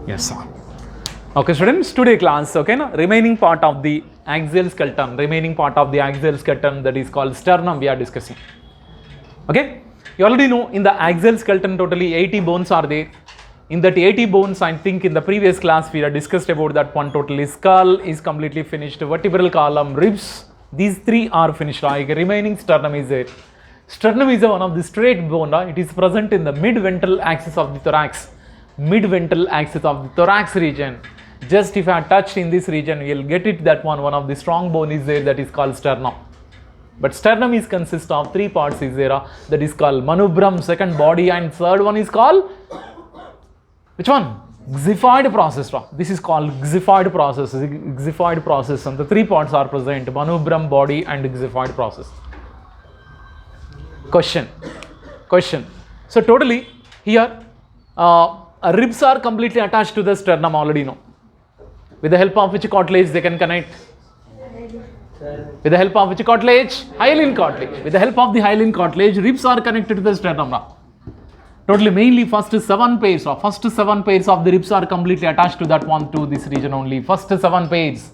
Yes, sir. Okay, students, today class, okay, na? Remaining part of the axial skeleton, that is called sternum, we are discussing. Okay, you already know in the axial skeleton totally 80 bones are there. In that 80 bones, I think in the previous class we have discussed about that one totally. Skull is completely finished, vertebral column, ribs, these three are finished. Remaining sternum is there. Sternum is one of the straight bone. It is present in the mid-ventral axis of the thorax. Mid-ventral axis of the thorax region. Just if I touch in this region, you will get it that one of the strong bone is there, that is called sternum. But sternum is consist of three parts is there, that is called manubrium, second body, and third one is called, which one? Xiphoid process. This is called xiphoid process. Xiphoid process, and the three parts are present: manubrium, body, and xiphoid process. Question. So totally here ribs are completely attached to the sternum, already know. With the help of which cartilage they can connect? With the help of which cartilage? Hyaline cartilage. With the help of the hyaline cartilage, ribs are connected to the sternum. Totally mainly first 7 pairs of the ribs are completely attached to that one, to this region only. First 7 pairs.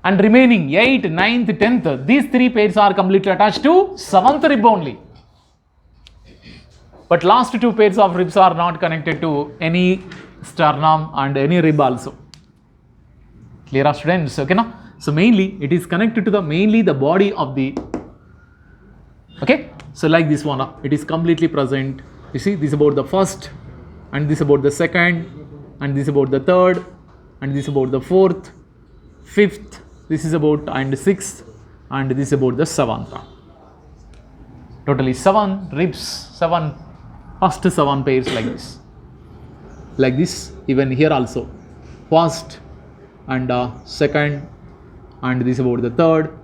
And remaining 8th, 9th, 10th, these 3 pairs are completely attached to 7th rib only. But last 2 pairs of ribs are not connected to any sternum and any rib also. Clear, students? Okay, now? So mainly it is connected to mainly the body of the, okay? So like this one, it is completely present. You see, this is about the first, and this is about the second, and this is about the third, and this is about the fourth, fifth, this is about and sixth, and this is about the seventh. Totally 7 ribs, first 7 pairs like this. Like this, even here also. First and second, and this is about the third,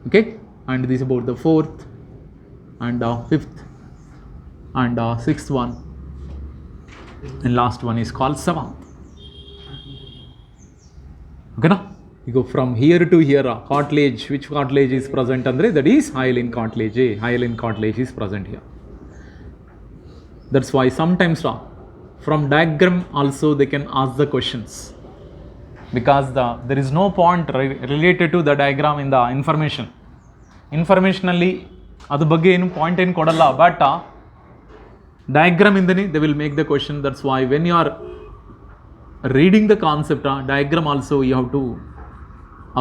okay, and this is about the fourth, and fifth, and sixth one, and last one is called 7th. Okay, now you go from here to here. Cartilage, which cartilage is present, Andre? That is hyaline cartilage. Hyaline cartilage is present here. That's why sometimes from diagram also they can ask the questions, because there is no point related to the diagram in the information. Informationally, adu bagge ಏನು point ಏನು ಕೊಡಲ್ಲ, but diagram indane they will make the question. That's why when you are reading the concept, diagram also you have to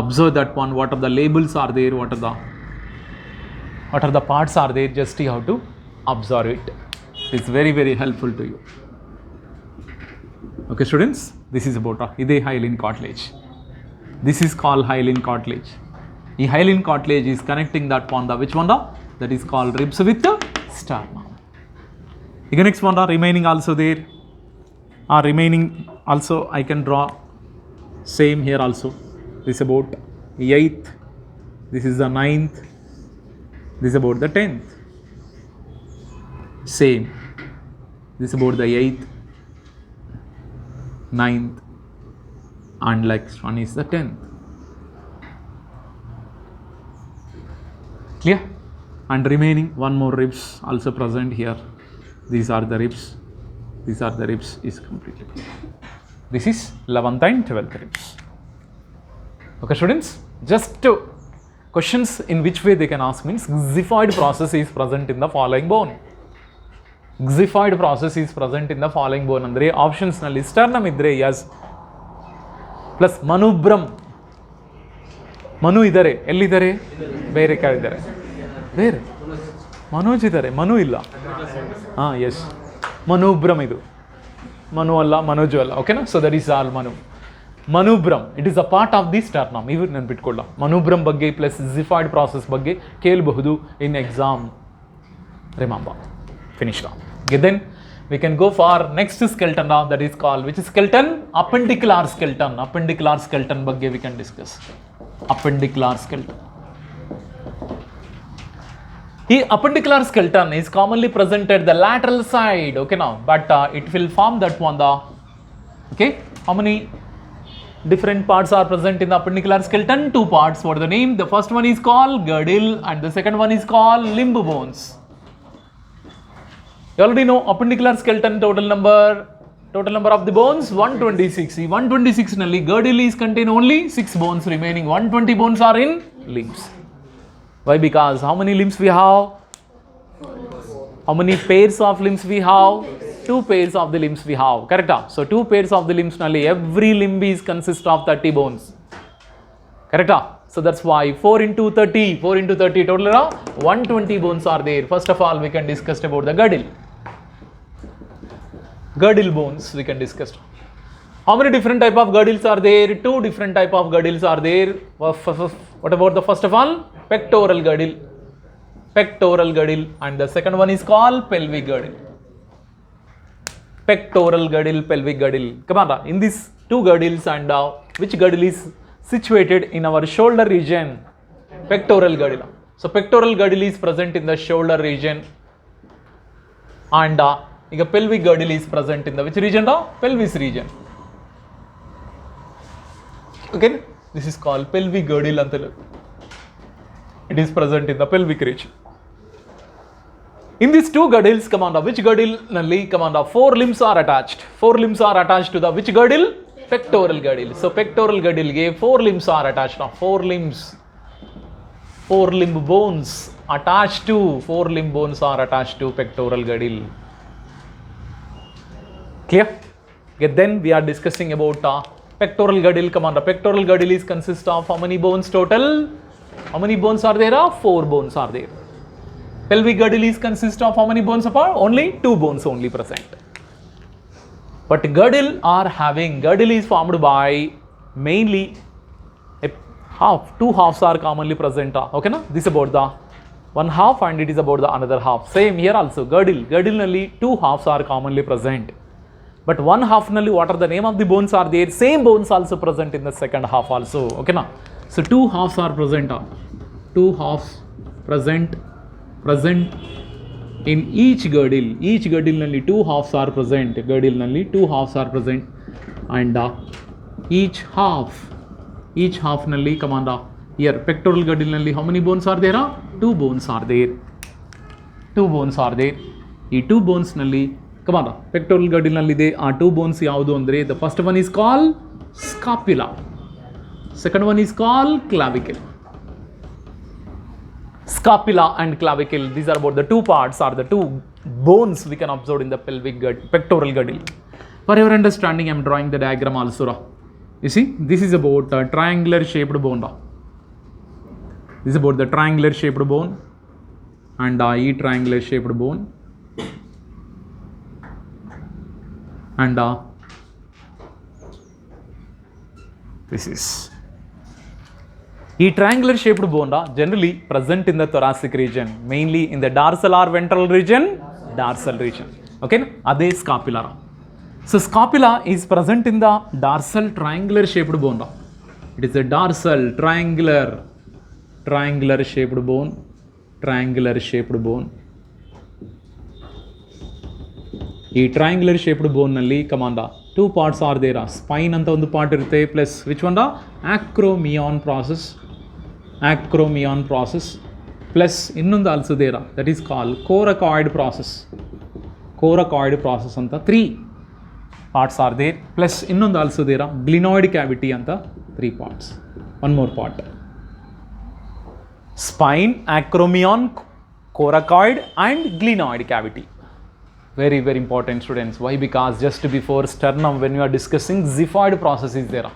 observe that one, what are the labels are there, what are the parts are there, just you have to observe it. It's very, very helpful to you. Okay, students, this is about ide hyaline cartilage. This is called hyaline cartilage. The hyaline cartilage is connecting that one, which one? That is called ribs with the sternum. The next one, remaining also there. Remaining also I can draw same here also. This is about 8th, this is the 9th, this is about the 10th. Same. This is about the 8th, 9th, and next one is the 10th. Clear? And remaining one more ribs also present here. These are the ribs. These are the ribs is completely clear. This is 11th and 12th ribs. Okay, students, just questions in which way they can ask means xiphoid process is present in the following bone. Xiphoid process is present in the following bone. Andre options nalli sternum idre yes, plus manubrium. Manu idare, ellidare, bere kar idare, bere Manoj idare, Manu illa. Yes, manubrium idu, Manu alla, Manoj alla. Okay, na? So that is all Manu. Manubrium, it is a part of the sternum. Even ನೆನಪಿಟ್ಕೊಳ್ಳ manubrium ಬಗ್ಗೆ plus xiphoid process ಬಗ್ಗೆ ಕೇಳಬಹುದು in exam. Remember, finished. Okay, then we can go for next skeleton, that is called, which is skeleton? Appendicular skeleton. Appendicular skeleton ಬಗ್ಗೆ we can discuss. Appendicular skeleton. The appendicular skeleton is commonly present at the lateral side. Okay, now, but it will form that one. Okay, how many different parts are present in the appendicular skeleton? 2 parts. What are the name? The first one is called girdle, and the second one is called limb bones. You already know appendicular skeleton total number Total number of the bones 126. 126 nalli girdle is contain only 6 bones, remaining 120 bones are in limbs. Why? Because how many limbs we have? How many pairs of limbs we have? 2 pairs of the limbs we have. Correct? So 2 pairs of the limbs nalli every limb is consist of 30 bones. Correct? So that's why 4 into 30 total 120 bones are there. First of all, we can discuss about the girdle. Girdle bones we can discuss. How many different type of girdles are there? 2 different type of girdles are there. What about the first of all? Pectoral girdle. Pectoral girdle, and the second one is called pelvic girdle. Pectoral girdle, pelvic girdle. Come on, in these 2 girdles, and which girdle is situated in our shoulder region? Pectoral girdle. So pectoral girdle is present in the shoulder region, and pelvic girdle is present in the which region? Pelvis region. Okay, this is called pelvic girdle. It is present in the pelvic region. In these 2 girdles, come on, which girdle nalli, come on, 4 limbs are attached. 4 limbs are attached to the which girdle? Pectoral girdle. So pectoral girdle gave 4 limbs are attached. 4 limbs, 4 limb bones attached to, 4 limb bones are attached to pectoral girdle. Clear? Okay, then we are discussing about pectoral girdle. Come on, the pectoral girdle is consist of how many bones total? How many bones are there? 4 bones are there. Pelvic girdle is consist of how many bones apart? Only 2 bones only present. But girdle is formed by mainly half. 2 halves are commonly present. Okay, na? This is about the 1 half, and it is about the another half. Same here also. Girdle nalli 2 halves are commonly present. But 1 half nalli what are the name of the bones are there? Same bones also present in the second half also. Okay, na? So 2 halves are present. 2 halves present in each girdle. Each girdle nalli 2 halves are present. Girdle nalli 2 halves are present, and each half nalli, come on, here pectoral girdle nalli how many bones are there? 2 bones are there. 2 bones are there. Ee 2 bones nalli, come on, pectoral girdle nalli ಇದೆ ಆ 2 bones ಯಾವುದು ಅಂದ್ರೆ, the first one is called scapula, second one is called clavicle. Scapula and clavicle, these are about the 2 parts, are the 2 bones we can observe in the pectoral girdle. For your understanding, I am drawing the diagram also. You see, this is about a triangular shaped bone. This is about the triangular shaped bone, and e triangular shaped bone, and this is e triangular shaped bone generally present in the thoracic region, mainly in the dorsal or ventral region? Dorsal region. Okay, ade scapula. So scapula is present in the dorsal triangular shaped bone. It is a dorsal triangular shaped bone. ಈ triangular shaped ಬೋನ್ನಲ್ಲಿ ಕಮಾಂದ 2 parts are there. Spine ಅಂತ ಒಂದು part ಇರುತ್ತೆ, plus which one acromion process plus ಇನ್ನೊಂದು also there, that is call coracoid process ಅಂತ 3 parts are there, plus ಇನ್ನೊಂದು also there glenoid cavity ಅಂತ 3 parts. One more part, spine, acromion, coracoid and glenoid cavity. Very, very important, students. Why? Because just before sternum, when you are discussing xiphoid process is there.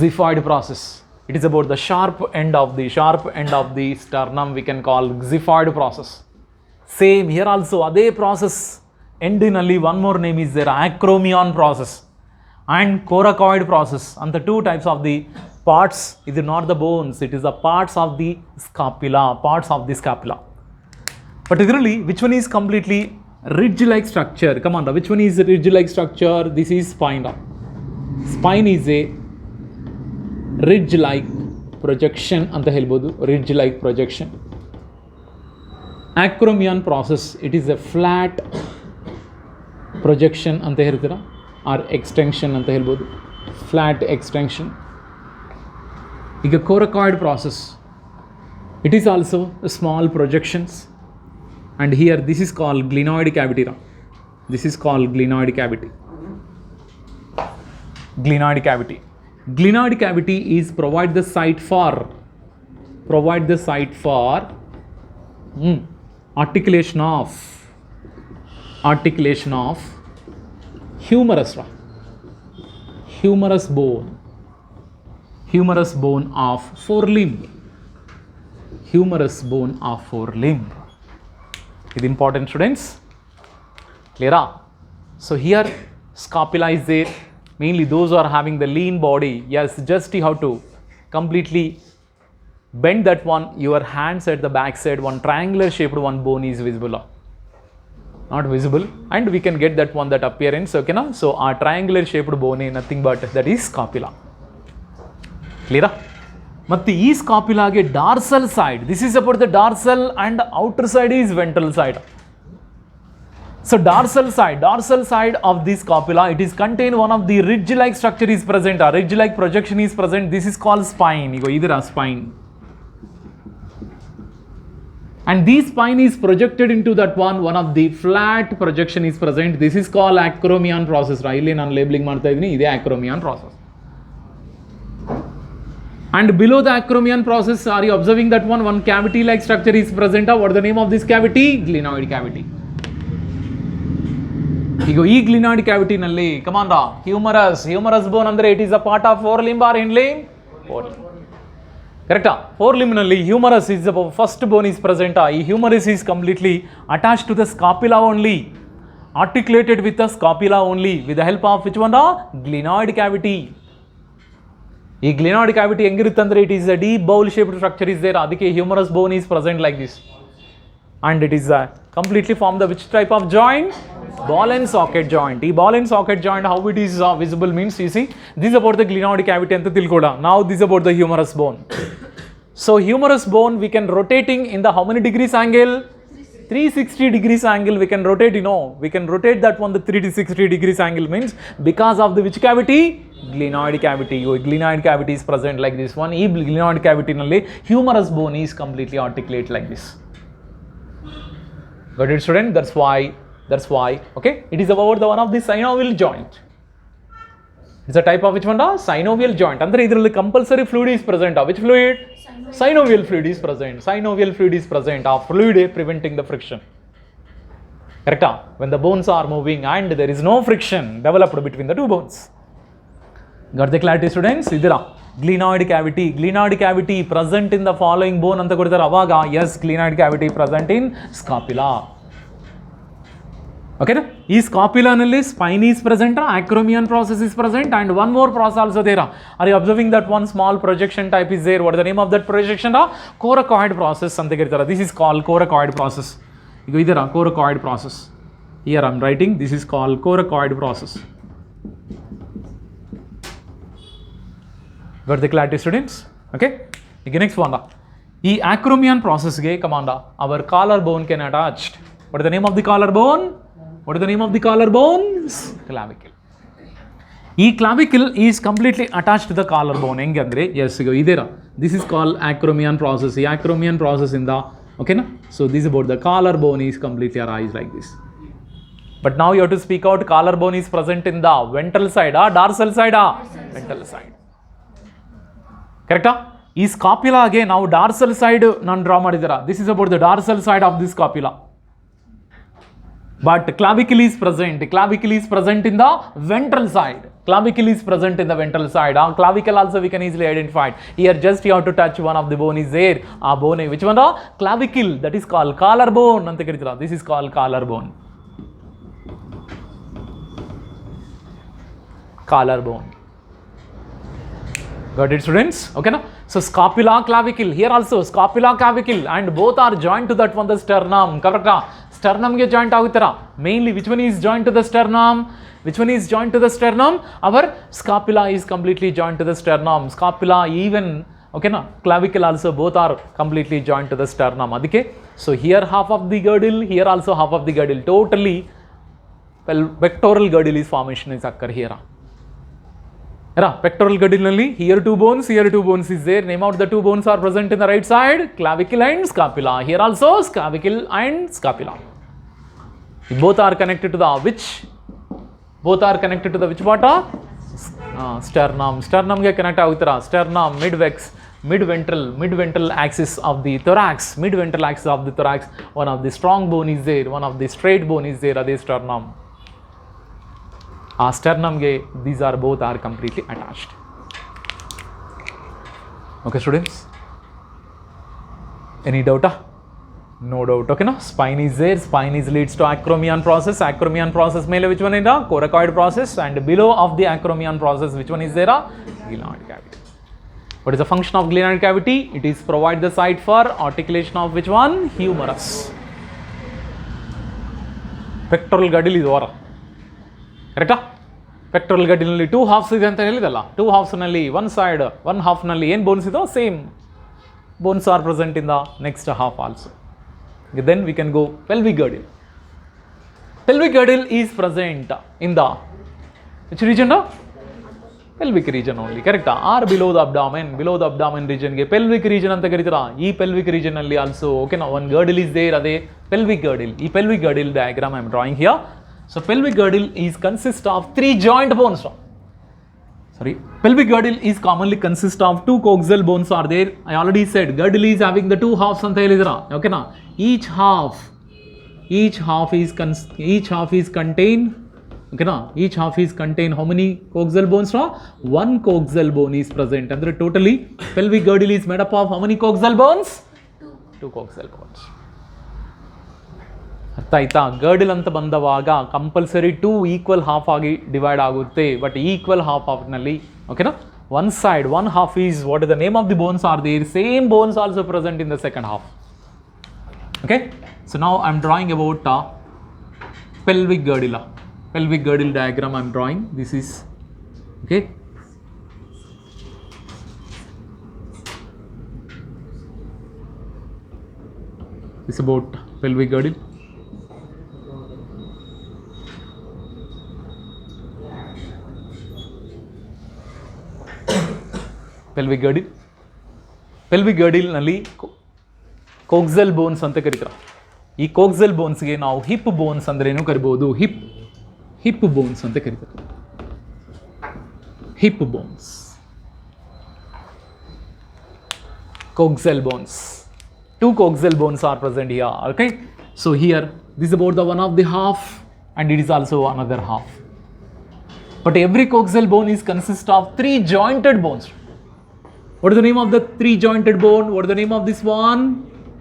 Xiphoid process. It is about the sharp end of the sternum we can call xiphoid process. Same here also, ade process end nalli one more name is there, acromion process and coracoid process. And the 2 types of the parts, it is not the bones, it is the parts of the scapula. Particularly, which one is completely ridge-like structure? Come on, which one is ridge-like structure? This is spine. Spine is a ridge-like projection anta helbodu, ridge-like projection. Acromion process, it is a flat projection anta ಹೇಳ್ತೀರಾ, or extension anta ಹೇಳ್ಬೋದು, flat extension. ಈಗ coracoid process, it is also small projections. And here this is called glenoid cavity. This is called glenoid cavity. Glenoid cavity. Glenoid cavity is provide the site for articulation of humerus bone of forelimb. Humerus bone of forelimb. Is important, students? Clear? So here scapula is there. Mainly those who are having the lean body. Yes, just you have to completely bend that one. Your hands at the back side, one triangular shaped one bone is visible. Not visible, and we can get that one, that appearance. Okay, na? So our triangular shaped bone is nothing but that is scapula. Clear? Matti ee scapula ge dorsal side. This is about the dorsal, and outer side is ventral side. So dorsal side of the scapula, it is contain one of the ridge-like structure is present. A ridge-like projection is present. This is called spine. You go either a spine. And this spine is projected into that one of the flat projection is present. This is called acromion process. Illi nan labeling martha idini, ide acromion process. And below the acromion process, are you observing that one cavity like structure is present? What is the name of this cavity? Glenoid cavity. Igo ee glenoid cavity nalli, come on ra, humerus bone andre it is a part of forelimb or hind limb? Forelimb. Correct? Forelimb nalli humerus is the first bone is present. Ee humerus is completely attached to the scapula only, articulated with the scapula only, with the help of which one? Glenoid cavity. Ee glenoid cavity engiruttandre, it is a deep bowl shaped structure is there. Adike humerus bone is present like this, and it is completely formed the which type of joint? Ball and socket joint. The ball and socket joint, how it is visible means, you see, this is about the glenoid cavity anta tilkoda. Now this is about the humerus bone. So humerus bone we can rotating in the how many degrees angle? 360 degrees angle we can rotate, you know. We can rotate that one, the 360 degrees angle means because of the which cavity? Glenoid cavity. Glenoid cavity is present like this one. Ee glenoid cavity nalli humerus bone is completely articulate like this. Got it, student? That's why, okay, it is about the one of the synovial joint. It's a type of which one? Synovial joint. Andre idralli compulsory fluid is present. Which fluid? Synovial fluid is present. Synovial fluid is present. Fluid preventing the friction. Correct? When the bones are moving and there is no friction developed between the two bones. Got the clarity, students? Idira glenoid cavity present in the following bone anta koditara avaga. Yes, glenoid cavity present in scapula. Okay, na? Is scapula nalli spine is present, acromion process is present, and one more process also there. Are you observing that one small projection type is there? What is the name of that projection? Coracoid process anta keritara. This is called coracoid process. Igo idara coracoid process. Here I am writing, this is called coracoid process. Got the clarity, students? Okay. Again, next one. This acromion process ge commanda, our collarbone can attached. What is the name of the collarbone? What is the name of the collarbone? Clavicle. This clavicle is completely attached to the collarbone. Yes, this is called acromion process. The acromion process in the, okay, na? So this is about the collarbone is completely arise like this. But now you have to speak out, collarbone is present in the ventral side, dorsal side, ventral side. Correct? This scapula again, now dorsal side nan draw madidara. This is about the dorsal side of this scapula. But clavicle is present. Clavicle is present in the ventral side. Clavicle is present in the ventral side. Clavicle also we can easily identify. Here just you have to touch one of the bone is there. Bone, which one? Clavicle. That is called collarbone. This is called collarbone. Collarbone. Got it, students? Okay, na? So scapula, clavicle. Here also scapula, clavicle, and both are joined to that one the sternum. Correct? Sternum ge joint agutara. Mainly, which one is joined to the sternum? Which one is joined to the sternum? Our scapula is completely joined to the sternum. Scapula, even, okay, na? Clavicle also, both are completely joined to the sternum. Adike, so here half of the girdle, here also half of the girdle. Totally, well, pectoral girdle is formation is occur here. Pectoral girdle nalli, here two bones is there. Name out the two bones are present in the right side, clavicle and scapula. Here also clavicle and scapula. Both are connected to the which? Both are connected to the which part? Sternum. Sternum ge connect agutara. Sternum, mid-ventral axis of the thorax. Mid-ventral axis of the thorax. One of the strong bone is there. One of the straight bone is there. Ade sternum. Sternum ge these are both are completely attached. Okay, students. Any doubt? No doubt. Okay, no? Spine is there. Spine is leads to acromion process. Acromion process mele which one is the coracoid process, and below of the acromion process which one is there? Glenoid cavity. What is the function of glenoid cavity? It is provide the site for articulation of which one? Humerus. Pectoral girdle is over. Correct? Pectoral girdle nalli two halves ಇದೆ ಅಂತ ಹೇಳಿದಲ್ಲ. Two halves nalli one side, one half nalli ಏನು bones ಇದೋ same bones are present in the next half also. Okay, then we can go pelvic girdle. Pelvic girdle is present in the which region? Pelvic region only, correct? Or below the abdomen. Below the abdomen region ge pelvic region anta karitara. Ee pelvic region alli also, okay, now one girdle is there, ade pelvic girdle. Ee pelvic girdle diagram I am drawing here. So pelvic girdle is consist of three joint bones. Sorry, pelvic girdle is commonly consist of two coaxial bones are there. I already said girdle is having the two halves anta helidra. Okay na? Each half is contained. Okay na? Each half is contain how many coaxial bones? One coaxial bone is present. And totally pelvic girdle is made up of how many coaxial bones? Two coaxial bones. ಅರ್ಥ ಆಯ್ತಾ? Girdle ಅಂತ ಬಂದವಾಗ compulsory two equal half ಆಗಿ divide ಆಗುತ್ತೆ. But equal ಹಾಫ್ನಲ್ಲಿ ಓಕೆನಾ, one side one half is what is the name of the bones are there, same bones also present in the second half. Okay, so now I am drawing about pelvic girdle. Pelvic girdle diagram I am drawing. This is okay. This is about pelvic girdle. Pelvic girdle. Pelvic girdle ನಲ್ಲಿ coaxial bones ಅಂತ ಕರೀತಾರೆ. ಈ coaxial bones ಗೆ ನಾವು hip bones ಅಂದ್ರೆ ಏನು ಕರಿಬಹುದು? hip bones ಅಂತ ಕರೀತಾರೆ. hip bones, coaxial bones. Two coaxial bones are present here. Okay, so here this is about the one of the half, and it is also another half. But every coaxial bone is consist of three jointed bones. What is the name of the three jointed bone? What is the name of this one?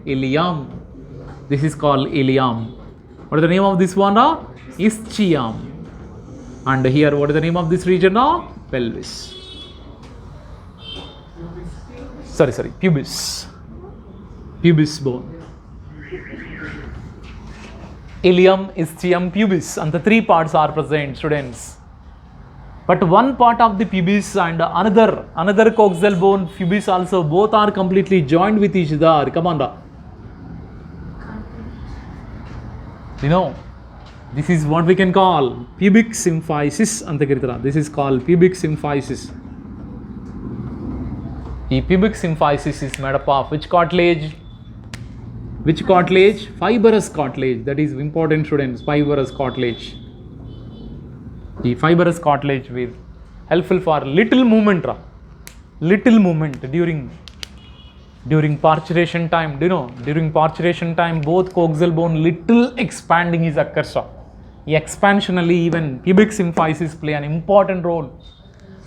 Ilium. This is called ilium. What is the name of this one? Ischium. And here, what is the name of this region? Pelvis. Sorry, pubis. Pubis bone. Ilium, ischium, pubis, and the three parts are present, students. But one part of the pubis and another coaxial bone, pubis also, both are completely joined with each other. Come on, you know, this is what we can call pubic symphysis anta karitara. This is called pubic symphysis. The pubic symphysis is made up of which cartilage? Which cartilage? Fibrous cartilage. That is important, students. Fibrous cartilage. The fibrous cartilage will helpful for little movement during parturition time. Do you know, during parturition time both coaxial bone little expanding is occurs. Expansionally even pubic symphysis play an important role,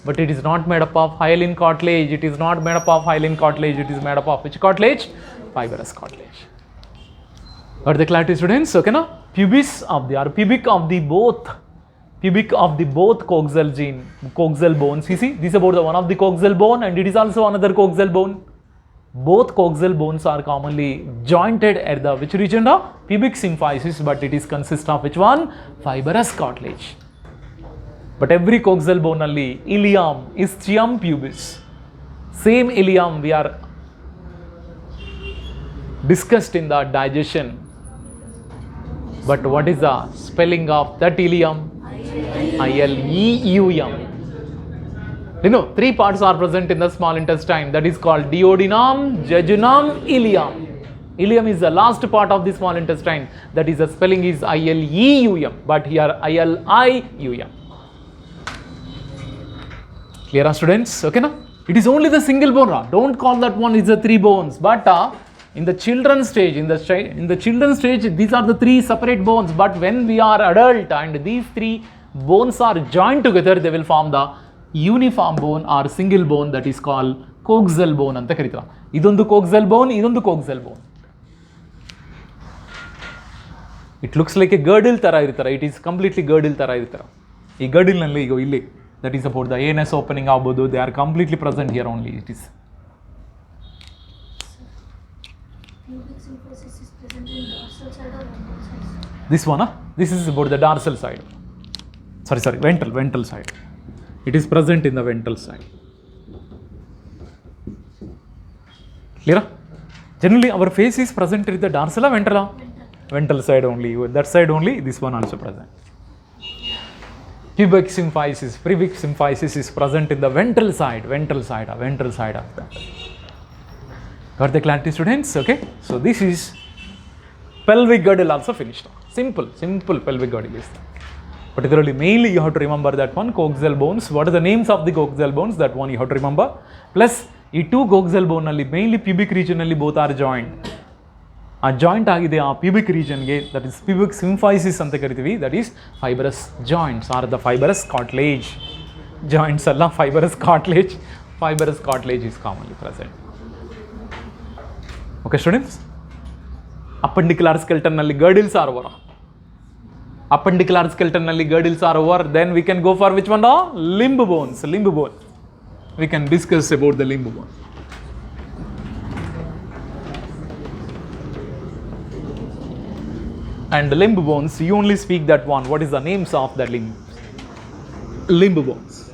but it is not made up of hyaline cartilage. It is not made up of hyaline cartilage. It is made up of which cartilage? Fibrous cartilage. Got the clarity, students? Okay, now pubis of the pubic of the both coaxial bones. You see, this is about the one of the coaxial bone, and it is also another coaxial bone. Both coaxial bones are commonly jointed at the which region? Pubic symphysis, but it is consist of which one? Fibrous cartilage. But every coaxial bone only ilium, ischium, pubis. Same ilium we are discussed in the digestion. But what is the spelling of that ilium? ILEUM. You know, three parts are present in the small intestine. That is called duodenum, jejunum, ileum. Ileum is the last part of the small intestine. That is, the spelling is ileum, but here ilium. Clear, students? Okay, na? It is only the single bone. Don't call that one is the 3 bones. But in the children's stage, in the children's stage, these are the 3 separate bones. But when we are adult and these 3 bones are joined together, they will form the uniform bone or single bone, that is called coxal bone anta karitara. Idondu coxal bone, idondu coxal bone. It looks like a girdle tara irtara. It is completely girdle tara irtara. Ee girdle nalli igo illi, that is about the anus opening agbodu. They are completely present here only. It is. Pubic symphysis is present in dorsal side or ventral side? This one, this is about the dorsal side. Sorry, ventral side. It is present in the ventral side. Clear? Generally, our face is present in the dorsal or ventral? Ventral side only. That side only. This one also present. Pubic symphysis is present in the ventral side of that. Got the clarity, students? Okay. So this is pelvic girdle also finished. Simple pelvic girdle is there. Particularly, mainly you have to remember that one, coxal bones. What are the names of the coxal bones? That one you have to remember. Plus, these 2 coxal bones mainly pubic region both are joined. A joint agide a pubic region ge, that is pubic symphysis anta karitivi, that is fibrous joints or the fibrous cartilage. Joints alla fibrous cartilage. Fibrous cartilage is commonly present. Okay, students? Appendicular skeleton nalli girdles are over. Appendicular skeleton nalli girdles are over. Then we can go for which one? Limb bones. Limb bone. We can discuss about the limb bone. And the limb bones, you only speak that one. What is the names of the limb bones?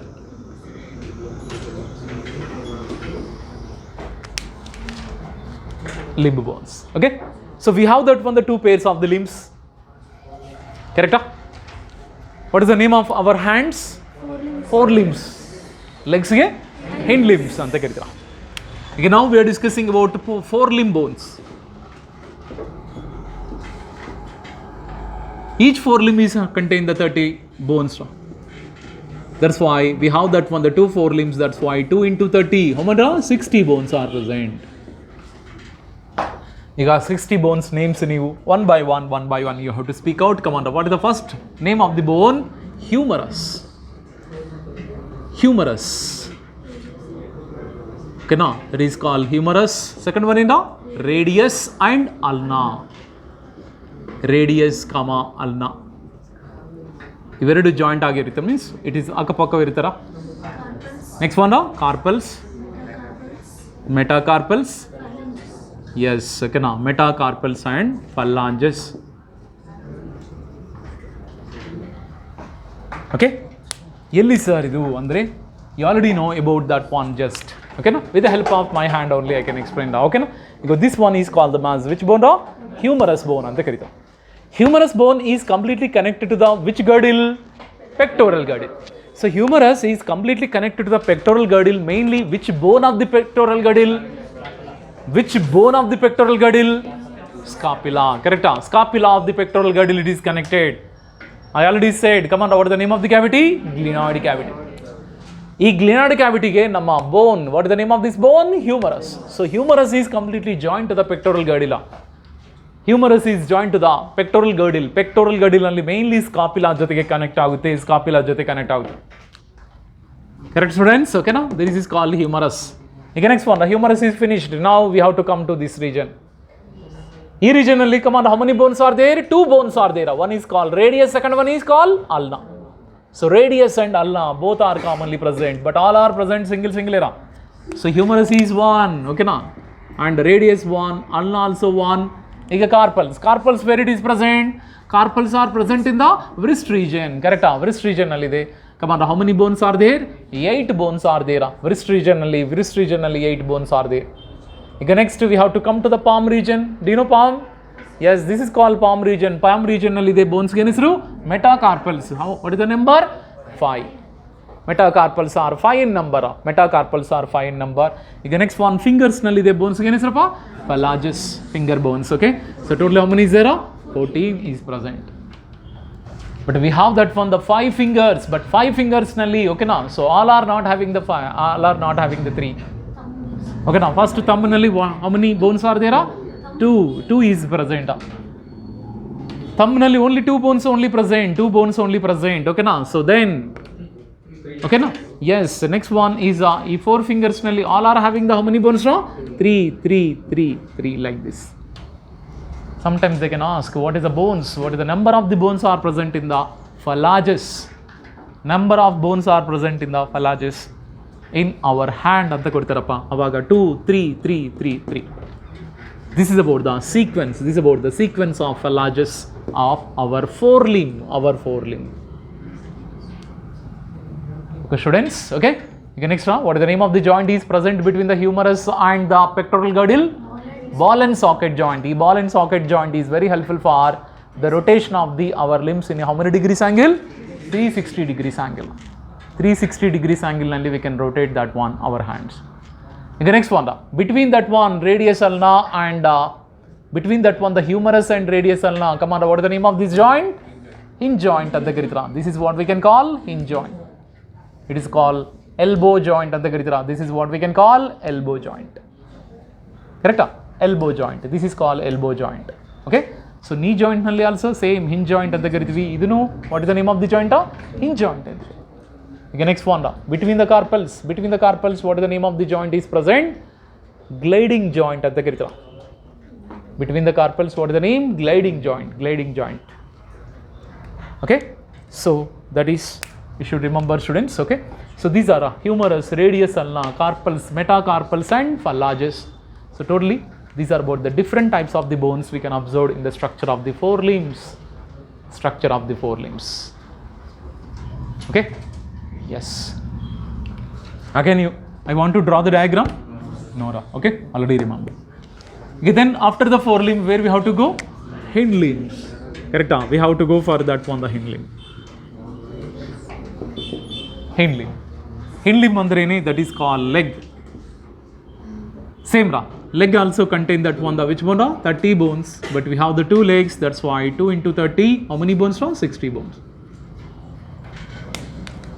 Limb bones. Okay. So we have that one, the 2 pairs of the limbs. Correct? What is the name of our hands? 4 limbs. Legs ge? Hind limbs anta karitara. Okay, now we are discussing about 4 limb bones. Each 4 limb is contain the 30 bones. That's why we have that one, the 2 forelimbs. That's why 2 into 30. How much? 60 bones are present. You got 60 bones names in you. One by one you have to speak out. Come on, what is the first name of the bone? Humerus. Okay, now that is called humerus. Second one is now radius and ulna. Radius, ulna. Iveredu joint ಆಗಿರುತ್ತೆ means it is ಅಕ್ಕಪಕ್ಕ ಇರ್ತಾರ. Next one now carpals. Metacarpals. Yes, okay, now metacarpals and phalanges. Okay, ಎಲ್ಲಿ sir ಇದು ಅಂದರೆ you already know about that one just. Okay, no? With the help of my hand only I can explain that. Okay, no? Because this one is called the as which bone? Humerus bone ಅಂತ ಕರೀತಾರೆ. Humerus bone is completely connected to the which girdle? Pectoral girdle. So humerus is completely connected to the pectoral girdle. Mainly which bone of the pectoral girdle? Which bone of the pectoral girdle? Scapula. Correct? Scapula of the pectoral girdle, it is connected. I already said. Come on, what is the name of the cavity? Glenoid cavity. This glenoid cavity ge nama bone. What is the name of this bone? Humerus. So humerus is completely joined to the pectoral girdle. Humerus is joined to the pectoral girdle. Pectoral girdle only mainly scapula jotege connect agutte. Scapula jote connect agutte. Correct, students? Okay, now this is called humerus. Okay, next one. The humerus is finished. Now we have to come to this region. This region only, come on, how many bones are there? 2 bones are there. One is called radius, second one is called ulna. So radius and ulna both are commonly present, but all are present single era. So humerus is 1. Okay, now, and radius 1, ulna also 1. ಈಗ carpals where it is present? Carpals are present in the wrist region. Correct? Wrist region nalide. Come on, how many bones are there? 8 bones are there. Wrist region nalli 8 bones are there. ಈಗ next we have to come to the palm region. Do you know palm? Yes, this is called palm region. Palm region nalide bones ge ಹೆಸರು metacarpals. What is the number? 5. Metacarpals are 5 in number. Metacarpals are 5 in number. ಈಗ next one fingers ನಲ್ಲಿ ಇದೆ bones ಏನು ಹೆಸರಪ್ಪ phalanges finger bones. Okay, so totally how many is there? 14 is present. But we have that one the 5 fingers, but 5 fingers nalli, okay na, so all are not having the 5, all are not having the 3. Okay na, first thumb nalli how many bones are there? 2 is present. Thumb nalli only 2 bones only present, 2 bones only present. Okay na, so then okay na, yes, next one is 4 fingers nalli all are having the how many bones? No, 3 like this. Sometimes they can ask, what is the bones? What is the number of the bones are present in the phalanges? Number of bones are present in the phalanges in our hand anta kodtarappa. Avaga 2, 3. This is about the sequence. This is about the sequence of phalanges of our forelimb. Okay, students. Okay. Next one. What is the name of the joint is present between the humerus and the pectoral girdle? Ball and socket joint. The ball and socket joint is very helpful for the rotation of our limbs in how many degrees angle? 360 degrees angle. 360 degrees angle nalli we can rotate that one our hands. The next one, between that one radius ulna and between that one the humerus and radius ulna, come on, what is the name of this joint? Hinge joint anta karitara. This is what we can call hinge joint. It is called elbow joint anta karitara. This is what we can call elbow joint. Correct? Elbow joint. This is called elbow joint. Okay, so knee joint nalli also same hinge joint anta karitivi. Idunu what is the name of the joint? Hinge joint. Okay, next one, between the carpals what is the name of the joint is present? Gliding joint anta karitara. Between the carpals what is the name? Gliding joint. Okay, so that is you should remember, students. Okay, so these are humerus, radius ulna, carpals, metacarpals and phalanges. So totally these are about the different types of the bones we can observe in the structure of the forelimbs. Okay, yes. Again I want to draw the diagram. No. Okay, already remember. Okay, then after the forelimb where we have to go? Hind limbs. Correct? We have to go for that one, the hind limb. Hind limb andre eni, that is called leg. Same ra. Leg also contain that one, the which one? 30 bones, but we have the 2 legs, that's why 2 into 30, how many bones? 60 bones.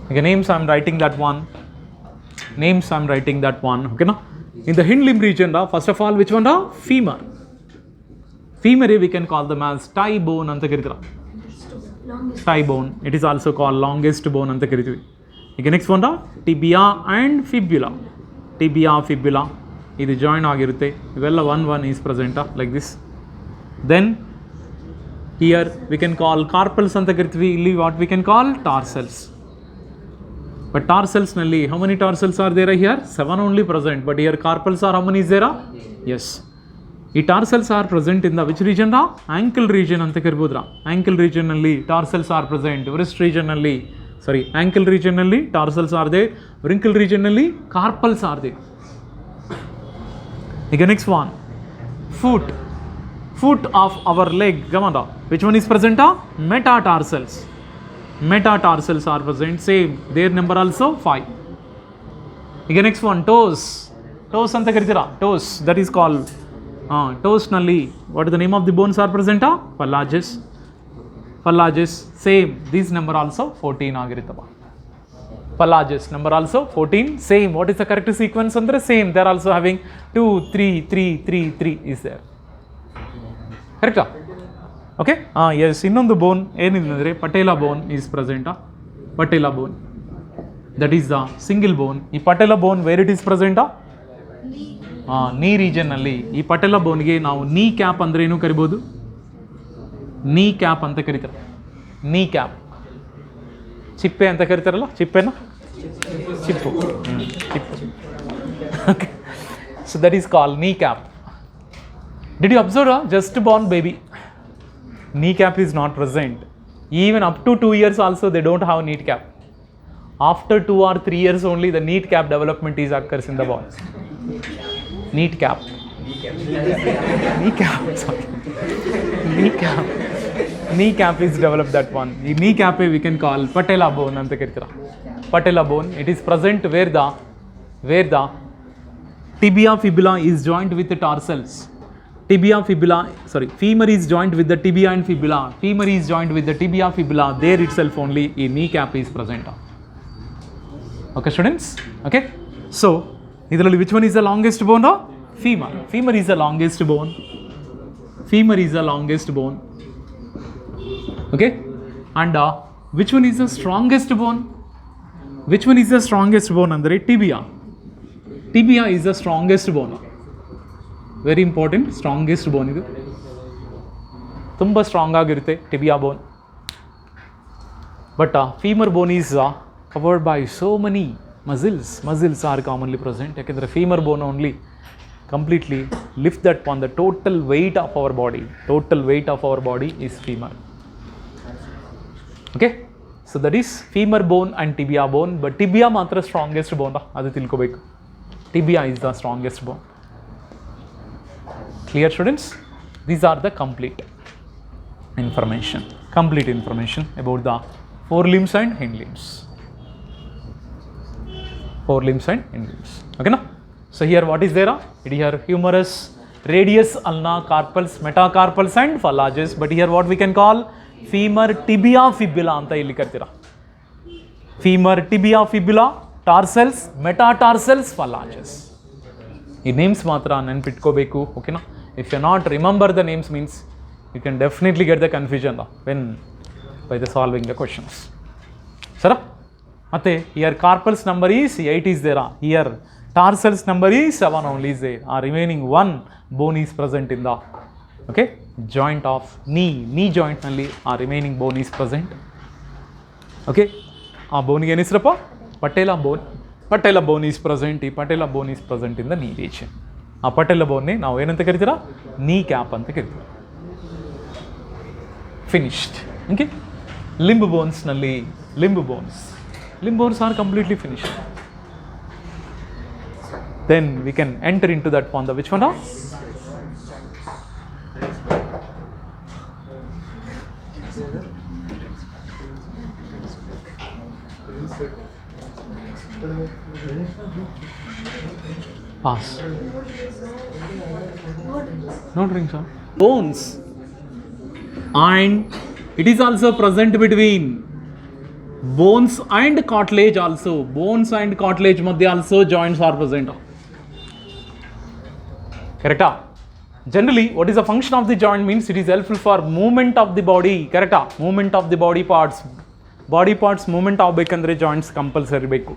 Okay, names I'm writing that one. Okay na? In the hind limb region, first of all, which one? Femur. Femur we can call them as thigh bone anta karitara. Thigh bone. It is also called longest bone anta karitivi. Okay, next one, tibia and fibula. Fibula. This join ಆಗಿರುತ್ತೆ. ಇವೆಲ್ಲ 1 is present like this. Then here we can call carpals ಅಂತ ಕರಿತೀವಿ. ಇಲ್ಲಿ what we can call tarsals. But tarsals ನಲ್ಲಿ how many tarsals are there here? 7 only present. But here carpals are how many is there? Yes. ಈ tarsals are present in the which region? Ankle region ಅಂತ ಕರಿಬೋದ್ರಾ. Ankle region ನಲ್ಲಿ tarsals are present. Wrist region ನಲ್ಲಿ ankle region ನಲ್ಲಿ tarsals are there. Wrinkle region ನಲ್ಲಿ carpals are there. Okay, next one, foot of our leg, come on, which one is present? Metatarsals are present, same, their number also 5. Okay, next one, toes anta karitira. Toes, that is called toes nalli what is the name of the bones are present? Phalanges, same, this number also 14 ಆಗಿರುತ್ತಪ್ಪ. Phalanges number also 14, same. What is the correct sequence andre? Same, they are also having 2, 3 is there. Correct? Okay, yes, innondu bone enidandre patella bone is present. Patella bone, that is the single bone. Ee patella bone where it is present? Knee region nalli. Ee patella bone ge ನಾವು knee cap andre ಏನು ಕರಿಬಹುದು? knee cap ಅಂತ ಕರೀತಾರೆ. knee cap. ಚಿಪ್ಪೆ ಅಂತ ಕರೀತಾರಲ್ಲ, ಚಿಪ್ಪೆನ? ಚಿಪ್ಪು. Okay. So that is called kneecap. Did you observe just born baby? Kneecap is not present. Even up to 2 years also they don't have kneecap. After 2 or 3 years only the kneecap development is occurs in the body. Kneecap. Kneecap is developed that one. The kneecap we can call patella bone anta karitara. patella bone. It is present where the tibia fibula is joined with the tarsals. Femur is joined with the tibia and fibula. Femur is joined with the tibia fibula. There itself only a kneecap is present. Okay, students? Okay. So, which one is the longest bone? Femur. Femur is the longest bone. Femur is the longest bone. Okay. And which one is the strongest bone? Which one is the strongest bone? Andre tibia. Tibia is the strongest bone. Very important. Strongest bone idu. Tumba strong ಆಗಿರುತ್ತೆ tibia bone. But femur bone is covered by so many muscles. Muscles are commonly present. Yakandre femur bone only completely lift that on the total weight of our body. Total weight of our body is femur. Okay. So that is femur bone and tibia bone. But tibia matra strongest bone. Adu tilkobeku. Tibia is the strongest bone. Clear, students? These are the complete information about the forelimbs and hind limbs. Forelimbs and hind limbs. Okay, na? So here what is there? It here humerus, radius, ulna, carpals, metacarpals and phalanges. But here what we can call femur tibia fibula anta illi kartira. Femur tibia fibula, tarsals, metatarsals, phalanges. These names matra nenpitkobeku. Okay, na? If you not remember the names means you can definitely get the confusion when by the solving the questions. Sir, Mate, here carpals number is 8 is there. Here tarsals number is 7 only is there. Remaining one bone is present in the joint of knee joint nalli remaining bone is present. Okay, bone ge enisrappa patella bone. Patella bone is present. Patella bone is present in the knee region. Patella bone ne now enanta karitira knee cap anta karitira. Finished. Okay, limb bones nalli limb bones are completely finished. Then we can enter into that on the which one? Pass. No drinks, huh? Bones. And it is also present between bones and cartilage also. Bones and cartilage madhya also joints are present. Correct? Generally, what is the function of the joint means it is helpful for movement of the body. Correct? Movement of the body parts. Body parts movement ಆಗಬೇಕಂದ್ರೆ joints compulsory ಬೇಕು.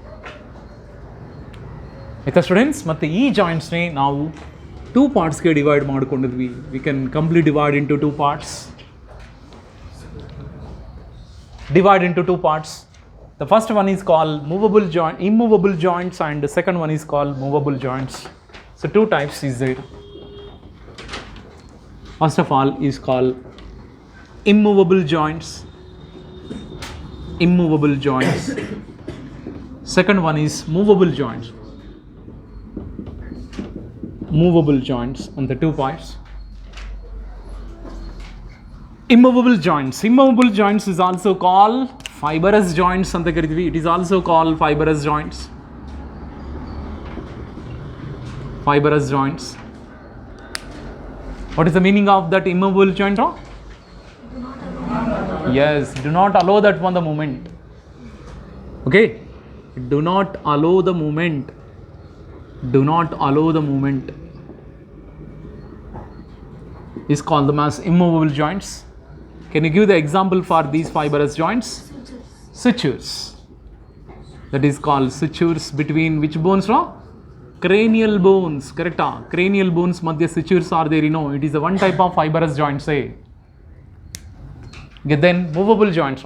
ಆಯ್ತಾ students? ಮತ್ತೆ ಈ joints ನೇ ನಾವು 2 parts ಗೆ divide ಮಾಡ್ಕೊಂಡಿದ್ವಿ. We can completely divide into 2 parts. Divide into 2 parts. The first one is called immovable joints, and the second one is called movable joints. So 2 types is there. First of all is called immovable joints. Second one is movable joints. Movable joints on the 2 parts. Immovable joints is also called fibrous joints anta karithivi. It is also called fibrous joints. What is the meaning of that immovable joint? Yes, do not allow that one the movement. Okay, do not allow the movement. Is called them as immovable joints. Can you give the example for these fibrous joints? Sutures. That is called sutures between which bones? Cranial bones. Correct? Cranial bones madhya sutures are there. It is a one type of fibrous joint. Say. Then movable joints.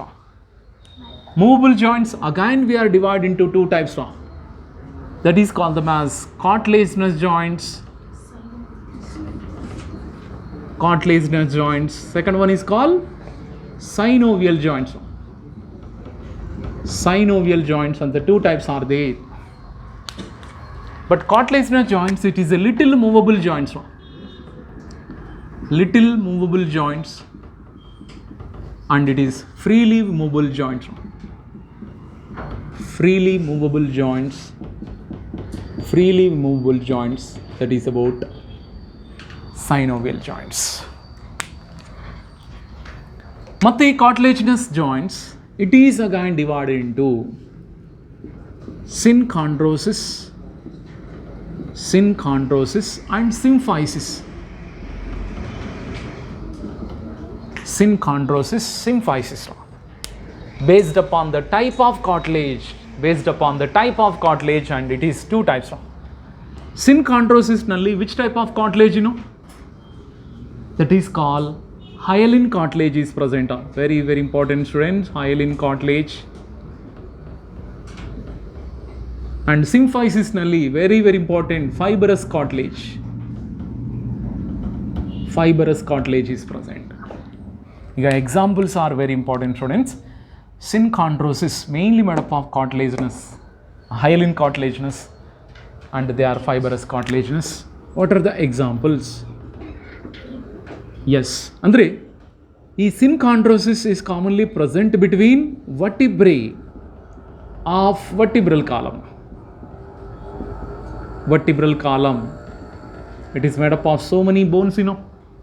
Movable joints again we are divided into 2 types. That is called them as cartilaginous joints. Second one is called synovial joints. And the 2 types are there. But cartilaginous joints, it is a little movable joints. And it is freely movable joints. freely movable joints, that is about synovial joints. ಮತ್ತೆ ಈ cartilaginous joints, it is again divided into synchondrosis and symphysis. Symphysis based upon the type of cartilage, and it is two types. Synchondrosis nalli which type of cartilage you know? That is called hyaline cartilage is present. Very very important students, hyaline cartilage. And symphysis nalli very very important, fibrous cartilage is present. Here examples are very important students. Synchondrosis mainly made up of cartilaginous, hyaline cartilaginous, and they are fibrous cartilaginous. What are the examples? Yes, andre ee synchondrosis is commonly present between vertebrae of vertebral column. It is made up of so many bones, you know,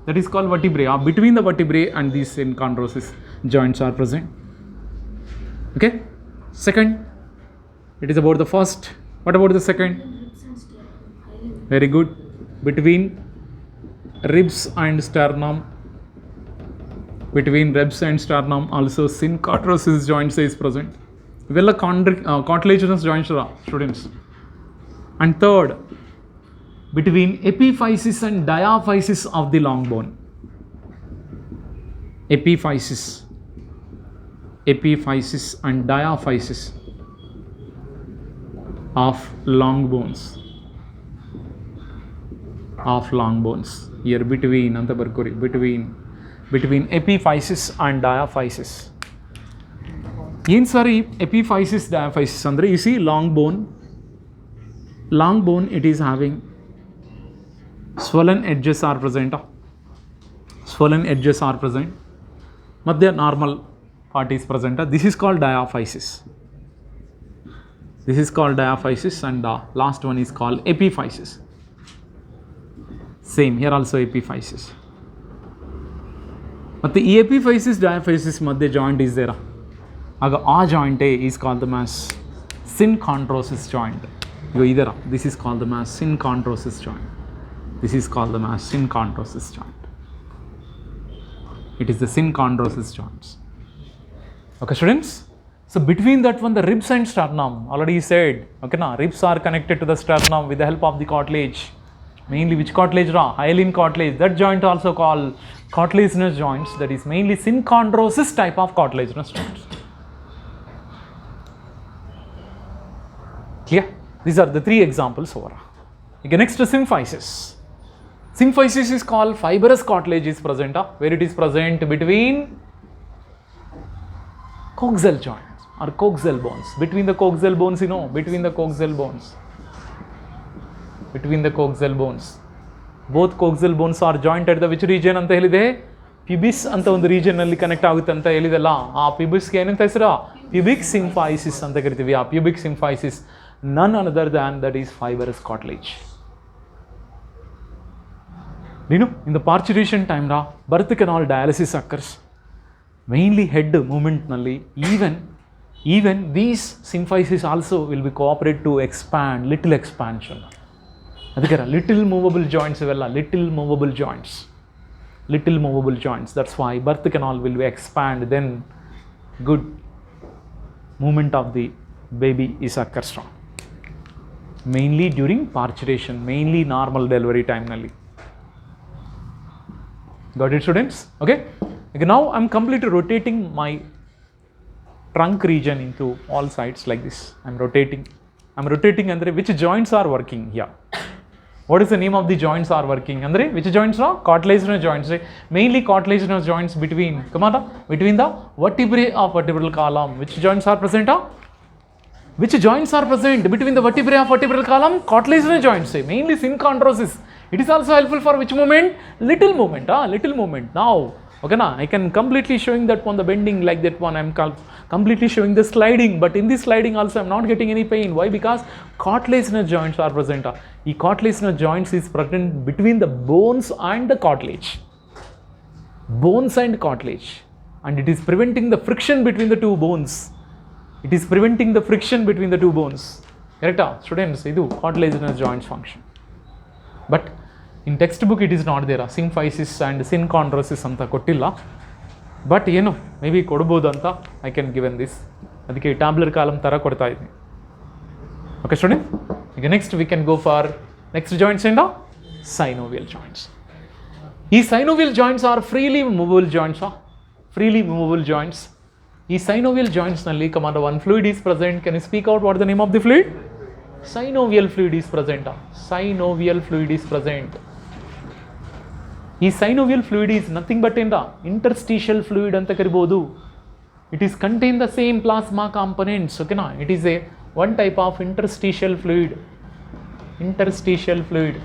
that is called vertebrae. Between the vertebrae and these synchondrosis joints are present. Okay, second, it is about the first. What about the second? Very good. Between ribs and sternum, also synchondrosis joints is present. Well, cartilaginous joints are students. And third, between epiphysis and diaphysis of the long bone. Epiphysis and diaphysis of long bones. Here between epiphysis and diaphysis. Yen sorry, epiphysis diaphysis andre you see long bone, it is having swollen edges are present. Madhya normal part is present. This is called diaphysis. And the last one is called epiphysis. Same here also epiphysis. But the epiphysis diaphysis madhya joint is there. Aga a joint is called the as synchondrosis joint. This is called the as synchondrosis joint. It is the synchondrosis joints. Okay students, so between that one the ribs and sternum, already said, okay na, ribs are connected to the sternum with the help of the cartilage. Mainly which cartilage? Hyaline cartilage. That joint also called cartilaginous joints, that is mainly synchondrosis type of cartilaginous joints. Clear? These are the three examples over. Okay, next is symphysis. Symphysis is called fibrous cartilage is present, where it is present between coxal joints or coxal bones. Between the coxal bones, you know, between the coxal bones. Both coxal bones are joined at the which region anta helide? Pubis anta ಒಂದು region ಅಲ್ಲಿ connect ಆಗುತ್ತೆ ಅಂತ ಹೇಳಿದಲ್ಲ, ಆ pubis ಗೆ ಏನಂತ ಹೆಸರು? Pubic symphysis ಅಂತ ಕರಿತೀವಿ. ಆ pubic symphysis none other than that is fibrous cartilage. You know, in the parturition time birth canal dialysis occurs. Mainly head movement nalli, even these symphysis also will be cooperate to expand, little expansion. Little movable joints. That's why birth canal will be expand, then good movement of the baby is occurs. Mainly during parturition, mainly normal delivery time nalli. Got it students? Okay, now I'm completely rotating my trunk region into all sides like this. I'm rotating andre which joints are working here? What is the name of the joints are working? Andre which joints are? Cartilaginous joints. Mainly cartilaginous joints between the vertebrae of vertebral column. Which joints are present? Between the vertebrae of vertebral column? Cartilaginous joints. Mainly synchondrosis. It is also helpful for which movement? Little movement. Now Okay, na? I can completely showing that one, the bending like that one, I'm completely showing the sliding, but in this sliding also I'm not getting any pain. Why? Because cartilaginous joints are present. The cartilaginous joints is present between the bones and the cartilage. Bones and cartilage. And it is preventing the friction between the two bones. It is preventing the friction between the two bones. Correct? Students, this is cartilaginous joints function. But in textbook it is not there. Symphysis and synchondrosis anta kottilla. But maybe kodabodu anta I can given this. Adike tabular column tara kodta idini. Okay, student? Okay, next we can go for next joints and synovial joints. These synovial joints are freely movable joints. Freely movable joints. These synovial joints nalli command one fluid is present. Can you speak out what is the name of the fluid? Synovial fluid is present. Synovial fluid is present. This synovial fluid is nothing but interstitial fluid anta karibodu. It is contain the same plasma components. Okay, na? It is a one type of interstitial fluid. Interstitial fluid.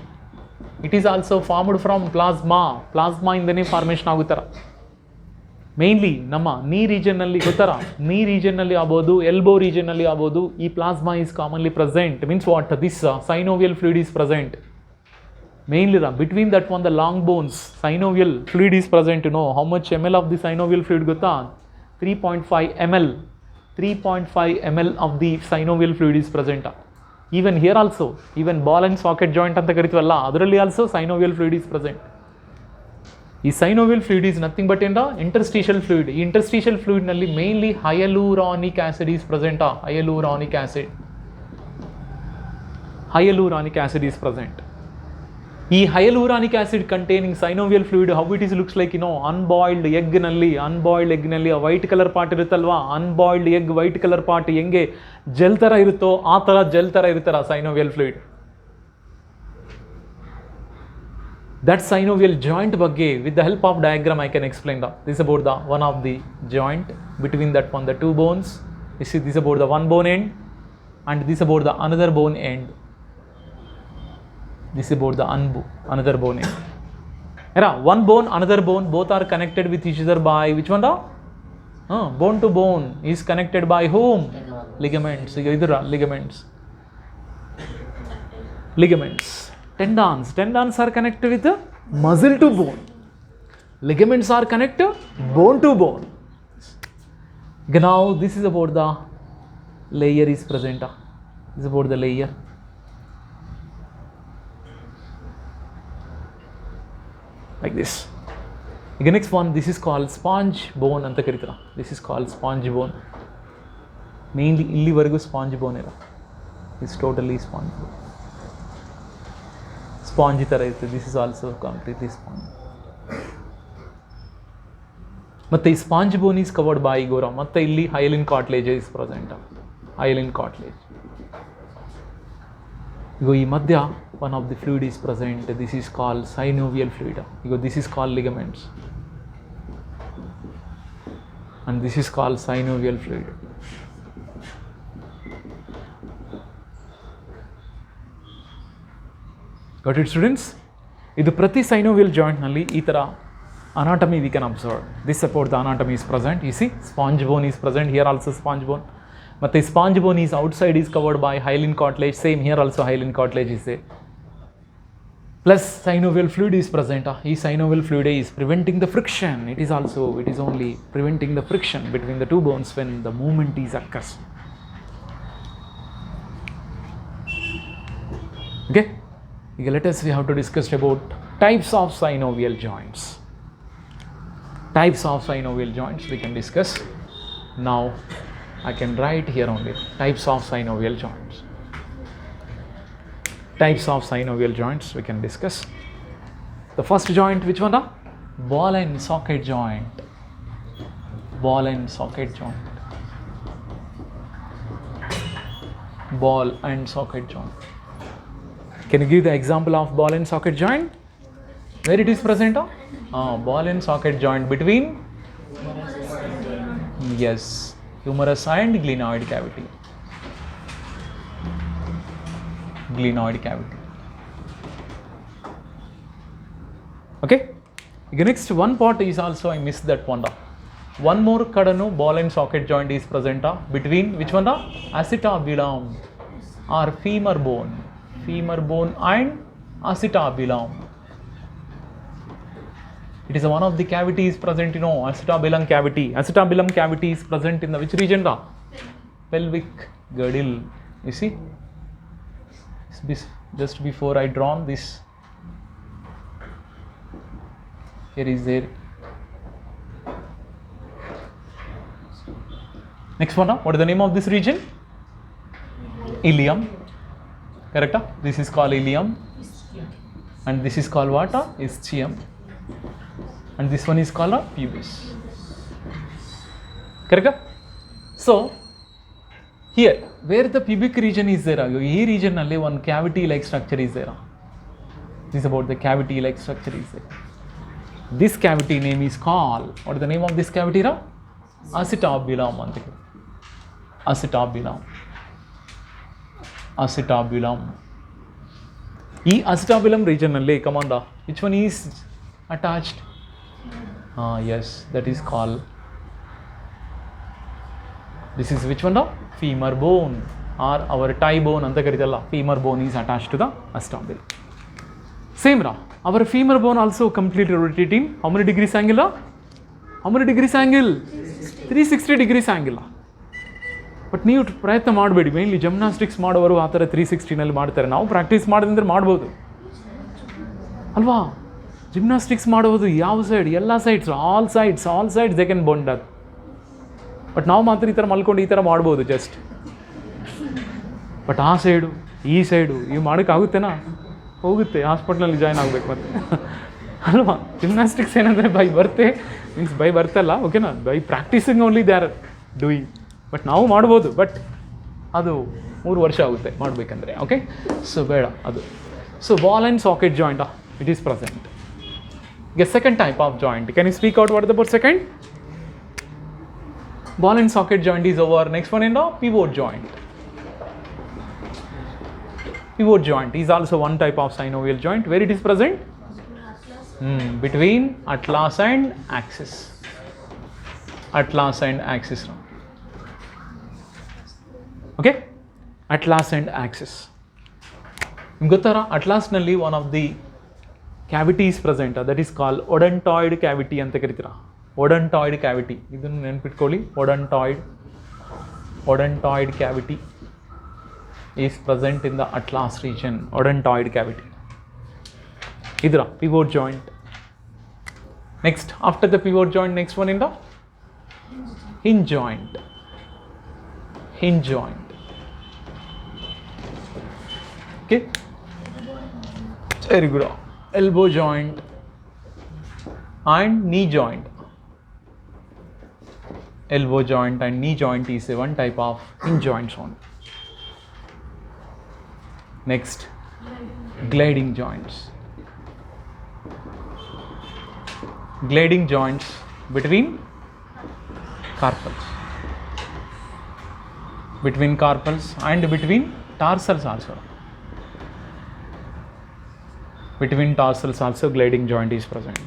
It is also formed from plasma. Plasma in the formation agutara. Mainly ನಮ್ಮ knee region ನಲ್ಲಿ ಗೊತ್ತರ, knee region ನಲ್ಲಿ ಆಗೋದು, elbow region ನಲ್ಲಿ ಆಗೋದು, ಈ plasma is commonly present. Means what? This synovial fluid is present. Mainly between that one the long bones, synovial fluid is present. You know how much ml of the synovial fluid ಗೊತ್ತಾ? 3.5 ml. 3.5 ml of the synovial fluid is present. Even here also, even ball and socket joint ಅಂತ ಕರಿತೀವಲ್ಲ, ಅದರಲ್ಲಿ also synovial fluid is present. This synovial fluid is nothing but interstitial fluid. This interstitial fluid nalli mainly hyaluronic acid is present. Hyaluronic acid. Hyaluronic acid is present. This hyaluronic acid containing synovial fluid, how it is looks like, unboiled egg nalli a white color part iruttalva, unboiled egg white color part henge gel tara irutto aa tara gel tara irutara synovial fluid. That synovial joint bagge, with the help of diagram I can explain that. This is about the one of the joint between that one the two bones. You see, this is about the one bone end, and this is about the another bone end. This is about the another bone end. One bone, another bone, both are connected with each other by which one? Bone to bone is connected by whom? Ligaments. Ligaments. Ligaments. Tendons are connected with the muscle to bone. Ligaments are connected bone to bone. Now this is about the layer is present. This is about the layer. Like this. The next one, this is called sponge bone anta karitara. This is called sponge bone. Mainly illi vargu sponge bone era. It's totally sponge bone. Spongy ತರ ಇರುತ್ತೆ. This is also completely spongy. ಮತ್ತೆ ಈ sponge bone is covered by ಗೋರ. ಮತ್ತೆ ಇಲ್ಲಿ hyaline cartilage is present. Hyaline cartilage. ಈಗ ಈ ಮಧ್ಯ one of the fluid is present. This is called synovial fluid. ಈಗ this is called ligaments. And this is called synovial fluid. Got it, students? This prati synovial joint nalli ee tara anatomy we can observe. This support the anatomy is present. You see, sponge bone is present. Here also sponge bone. But the sponge bone is outside is covered by hyaline cartilage. Same here also hyaline cartilage is there. Plus synovial fluid is present. This synovial fluid is preventing the friction. It is only preventing the friction between the two bones when the movement is occurs. Okay? Let us, we have to discuss about types of synovial joints. Types of synovial joints we can discuss. Now I can write here only types of synovial joints. Types of synovial joints we can discuss. The first joint, which one? Ball and socket joint. Ball and socket joint. Ball and socket joint. Can you give the example of ball and socket joint? Where it is present? Ball and socket joint between? Yes, humerus and glenoid cavity. Glenoid cavity. Okay? ಈಗ next one part is also I miss that one. One more ಕಡೆನೂ ball and socket joint is present between which one acetabulum or femur bone and acetabulum. It is one of the cavities present, acetabulum cavity. Acetabulum cavity is present in the which region? Pelvic girdle. You see, just before I drawn this, here is there. Next one, what is the name of this region? Ilium. Correct? This is called ilium, and this is called what? Ischium, and this one is called pubis. Correct? So here, where the pubic region is there, ee region nalli one cavity like structure is there. This is about the cavity like structure is there. This cavity name is called, what is the name of this cavity? Acetabulum. Acetabulum. ಈ acetabulum region ನಲ್ಲಿ, come on, which one is attached? Yes, that is called, this is which one? Femur bone or our thigh bone anta karitalla. Femur bone is attached to the acetabulum. Same our femur bone also completely rotating. How many degrees angle? 360 degrees angle. But ನೀವು ಪ್ರಯತ್ನ ಮಾಡಬೇಡಿ. Mainly gymnastics ಮಾಡೋರು ಆ ಥರ 360ನಲ್ಲಿ ಮಾಡ್ತಾರೆ. ನಾವು practice ಮಾಡಿದ್ರೆ ಮಾಡ್ಬೋದು ಅಲ್ವಾ? ಜಿಮ್ನಾಸ್ಟಿಕ್ಸ್ ಮಾಡೋದು ಯಾವ ಸೈಡ್? ಎಲ್ಲ sides, all sides they can bond ಅದು. ಬಟ್ ನಾವು ಮಾತ್ರ ಈ ಥರ ಮಲ್ಕೊಂಡು ಈ ಥರ ಮಾಡ್ಬೋದು ಜಸ್ಟ್. ಬಟ್ ಆ ಸೈಡು ಈ ಸೈಡು ಇವು ಮಾಡೋಕ್ಕಾಗುತ್ತೇನಾ? ಹೋಗುತ್ತೆ, ಹಾಸ್ಪಿಟ್ಲಲ್ಲಿ ಜಾಯ್ನ್ ಆಗಬೇಕು ಮತ್ತೆ ಅಲ್ವಾ? ಜಿಮ್ನಾಸ್ಟಿಕ್ಸ್ ಏನಂದರೆ ಬೈ ಬರ್ತೆ ಮೀನ್ಸ್ ಬೈ ಬರ್ತಲ್ಲ, ಓಕೆನಾ? By practising only they are doing. But ನಾವು ಮಾಡ್ಬೋದು, ಬಟ್ ಅದು 3 ವರ್ಷ ಆಗುತ್ತೆ ಮಾಡಬೇಕಂದ್ರೆ. ಓಕೆ, ಸೊ ಬೇಡ ಅದು. So ball and socket joint it is present. ಈಗ second type of joint, can you speak out what about second? Ball and socket joint is over. Next one in the pivot joint. Pivot joint is also one type of synovial joint. Where it is present? Between atlas and axis. Atlas and axis. Okay? Atlas and axis. Gottara, atlas nalli one of the cavities present. That is called odontoid cavity anta karitira. Odontoid cavity. ಇದನ್ನು ನೆನಪಿಟ್ಕೊಳ್ಳಿ. Odontoid cavity is present in the atlas region. Odontoid cavity. ಇದರ pivot joint. Next, after the pivot joint, next one in the hinge joint. Hinge joint. Okay. Very good. Elbow joint and knee joint. Elbow joint and knee joint is a one type of hinge joints only. Next, gliding joints. Gliding joints between carpals. Between carpals and between tarsals also. Between tarsals also gliding joint is present.